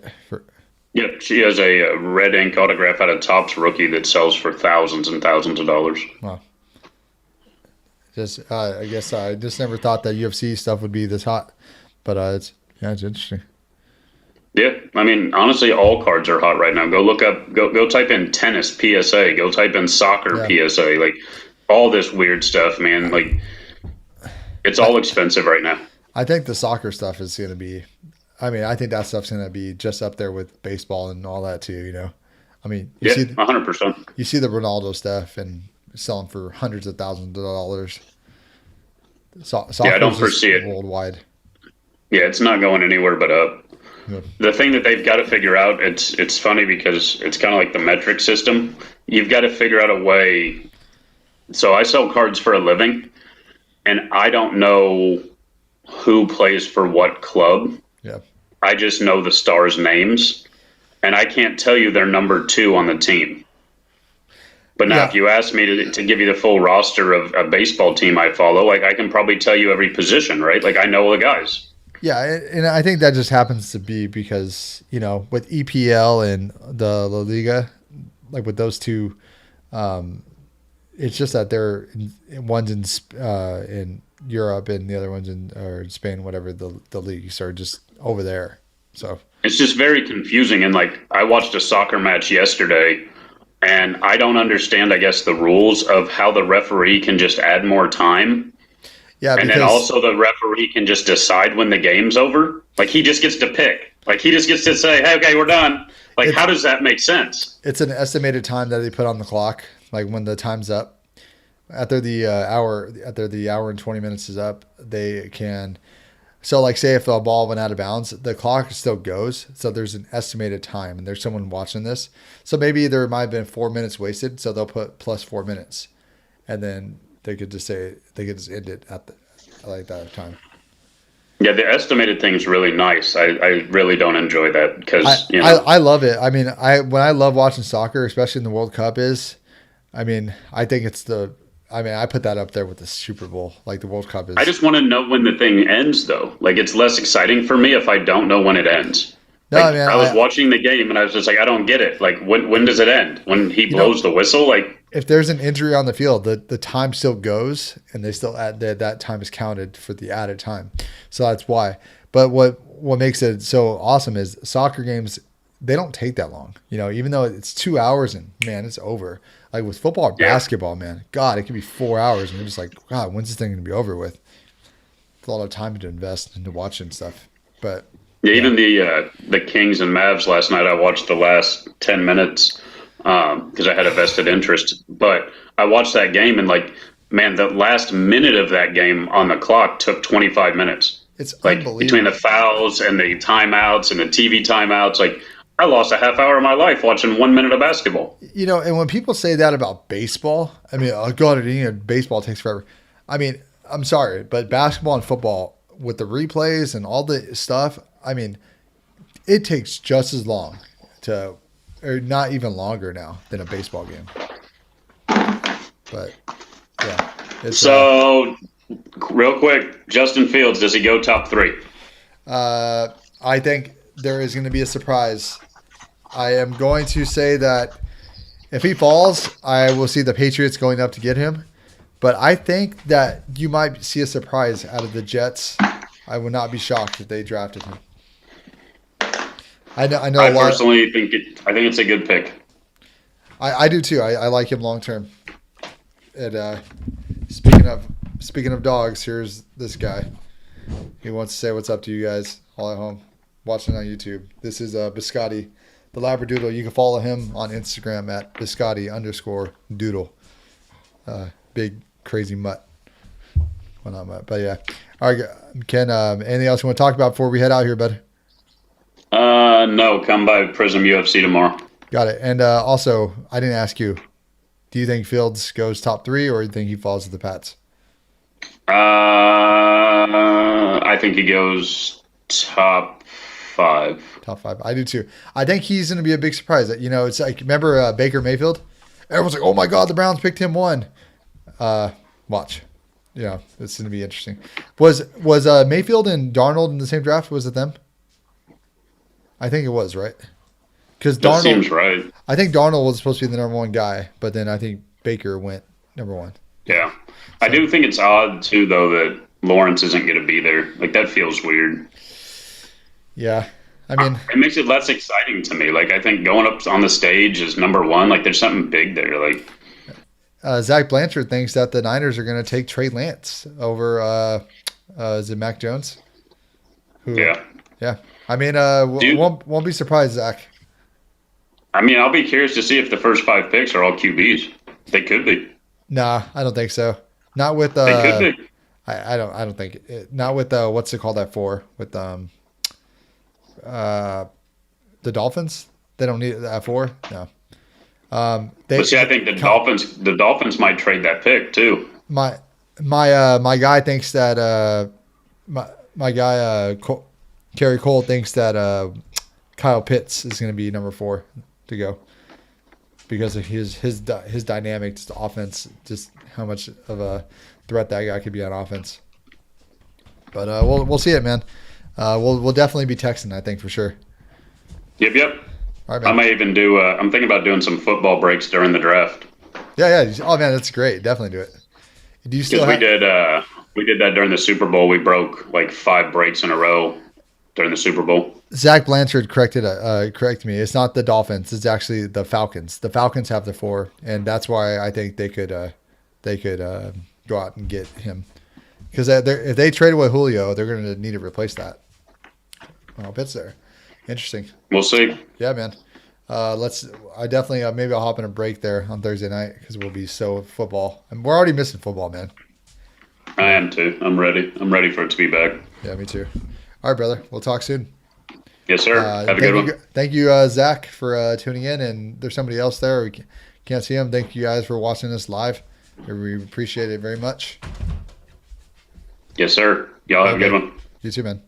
Speaker 2: yeah, she has a red ink autograph out of Topps rookie that sells for thousands and thousands of dollars.
Speaker 1: Wow. Just I guess I just never thought that UFC stuff would be this hot, but it's interesting.
Speaker 2: Yeah, I mean, honestly, all cards are hot right now. Go look up, go type in tennis PSA, go type in soccer PSA, like all this weird stuff, man. Like it's all expensive right now.
Speaker 1: I think the soccer stuff is going to be. I mean, I think that stuff's going to be just up there with baseball and all that too. You know, I mean, you
Speaker 2: Yeah,
Speaker 1: see
Speaker 2: 100%.
Speaker 1: you see the Ronaldo stuff and selling for hundreds of thousands of dollars. Soccer
Speaker 2: I don't foresee it
Speaker 1: worldwide.
Speaker 2: Yeah, it's not going anywhere but up.
Speaker 1: Yeah.
Speaker 2: The thing that they've got to figure out, it's funny because it's kind of like the metric system. You've got to figure out a way. So I sell cards for a living, and I don't know who plays for what club.
Speaker 1: Yeah.
Speaker 2: I just know the stars' names, and I can't tell you their number 2 on the team. But now, if you ask me to give you the full roster of a baseball team I follow, like I can probably tell you every position, right? Like I know the guys.
Speaker 1: Yeah, and I think that just happens to be because, you know, with EPL and the La Liga, like with those two, it's just that one's in Europe and the other one's in Spain, whatever the leagues are just over there. So
Speaker 2: it's just very confusing. And like I watched a soccer match yesterday, and I don't understand, I guess, the rules of how the referee can just add more time.
Speaker 1: Yeah,
Speaker 2: and then also the referee can just decide when the game's over. Like he just gets to pick. Like he just gets to say, "Hey, okay, we're done." Like how does that make sense?
Speaker 1: It's an estimated time that they put on the clock. Like when the time's up, after the hour and 20 minutes is up, they can. So like say if the ball went out of bounds, the clock still goes. So there's an estimated time, and there's someone watching this. So maybe there might have been 4 minutes wasted. So they'll put plus 4 minutes, and then they could just end it at that time.
Speaker 2: Yeah, the estimated thing is really nice. I really don't enjoy that because
Speaker 1: I love it. I mean, when I love watching soccer, especially in the World Cup, I think it's I put that up there with the Super Bowl. Like the World Cup is.
Speaker 2: I just want to know when the thing ends, though. Like it's less exciting for me if I don't know when it ends.
Speaker 1: No,
Speaker 2: like,
Speaker 1: man,
Speaker 2: I was watching the game and I was just like, I don't get it. Like when does it end? When he blows the whistle? Like
Speaker 1: if there's an injury on the field, the time still goes, and they still add that time is counted for the added time. So that's why. But what makes it so awesome is soccer games, they don't take that long. You know, even though it's 2 hours and man, it's over. Like with football or basketball, man, God, it could be 4 hours, and you're just like, God, when's this thing gonna be over with? It's a lot of time to invest into watching stuff. But
Speaker 2: even the Kings and Mavs last night, I watched the last 10 minutes because I had a vested interest. But I watched that game, and like, man, the last minute of that game on the clock took 25 minutes.
Speaker 1: It's
Speaker 2: like
Speaker 1: unbelievable.
Speaker 2: Between the fouls and the timeouts and the TV timeouts, like I lost a half hour of my life watching 1 minute of basketball.
Speaker 1: You know, and when people say that about baseball, I mean, oh God, baseball takes forever. I mean, I'm sorry, but basketball and football with the replays and all the stuff, I mean, it takes just as long or not even longer now than a baseball game. But yeah.
Speaker 2: So, real quick, Justin Fields, does he go top 3?
Speaker 1: I think there is going to be a surprise. I am going to say that if he falls, I will see the Patriots going up to get him. But I think that you might see a surprise out of the Jets. I would not be shocked if they drafted him. I know. I
Speaker 2: personally think it's a good pick.
Speaker 1: I do too. I like him long term. And speaking of dogs, here's this guy. He wants to say what's up to you guys all at home watching on YouTube. This is Biscotti, the Labradoodle. You can follow him on Instagram at Biscotti_doodle. Big crazy mutt. Well, not mutt, but yeah. All right, Ken. Anything else you want to talk about before we head out here, bud?
Speaker 2: No, come by Prism UFC tomorrow.
Speaker 1: Got it. And also, I didn't ask you. Do you think Fields goes top 3, or do you think he falls to the Pats?
Speaker 2: I think he goes top 5.
Speaker 1: Top 5. I do too. I think he's going to be a big surprise. You know, it's like, remember Baker Mayfield? Everyone's like, oh my God, the Browns picked him 1. Watch. Yeah, it's going to be interesting. Was Mayfield and Darnold in the same draft? Was it them? I think it was, right? Because
Speaker 2: That
Speaker 1: Darnold
Speaker 2: seems right.
Speaker 1: I think Darnold was supposed to be the number 1 guy, but then I think Baker went number 1.
Speaker 2: Yeah. I do think it's odd, too, though, that Lawrence isn't going to be there. Like, that feels weird.
Speaker 1: Yeah. I mean,
Speaker 2: it makes it less exciting to me. Like, I think going up on the stage is number 1. Like, there's something big there. Like,
Speaker 1: Zach Blanchard thinks that the Niners are going to take Trey Lance over, is it Mac Jones?
Speaker 2: yeah.
Speaker 1: Yeah. I mean,
Speaker 2: Dude.
Speaker 1: won't be surprised, Zach.
Speaker 2: I mean, I'll be curious to see if the first 5 picks are all QBs. They could be.
Speaker 1: Nah, I don't think so. Not with
Speaker 2: They could be.
Speaker 1: I don't think not with what's it called that for with the Dolphins. They don't need that 4. No.
Speaker 2: But see, I think the Dolphins might trade that pick too.
Speaker 1: My guy thinks that my guy Kerry Cole thinks that Kyle Pitts is going to be number 4 to go because of his dynamic, just the offense, just how much of a threat that guy could be on offense. But we'll see it, man. We'll definitely be texting, I think, for sure.
Speaker 2: Yep.
Speaker 1: All right, man.
Speaker 2: I may even do. I'm thinking about doing some football breaks during the draft.
Speaker 1: Yeah. Oh man, that's great. Definitely do it. Do you still?
Speaker 2: We did that during the Super Bowl. We broke like 5 breaks in a row during the Super Bowl.
Speaker 1: Zach Blanchard corrected me. It's not the Dolphins. It's actually the Falcons. The Falcons have the 4, and that's why I think they could go out and get him. Because if they trade away Julio, they're going to need to replace that. Oh, Pitt's there. Interesting.
Speaker 2: We'll see.
Speaker 1: Yeah, man. I definitely maybe I'll hop in a break there on Thursday night because we'll be so football. And we're already missing football, man.
Speaker 2: I am too. I'm ready. I'm ready for it to be back.
Speaker 1: Yeah, me too. All right, brother. We'll talk soon.
Speaker 2: Yes, sir. Have a good one.
Speaker 1: Thank you, Zach, for tuning in. And there's somebody else there. We can't see him. Thank you guys for watching us live. We appreciate it very much.
Speaker 2: Yes, sir. Y'all have a good one.
Speaker 1: You too, man.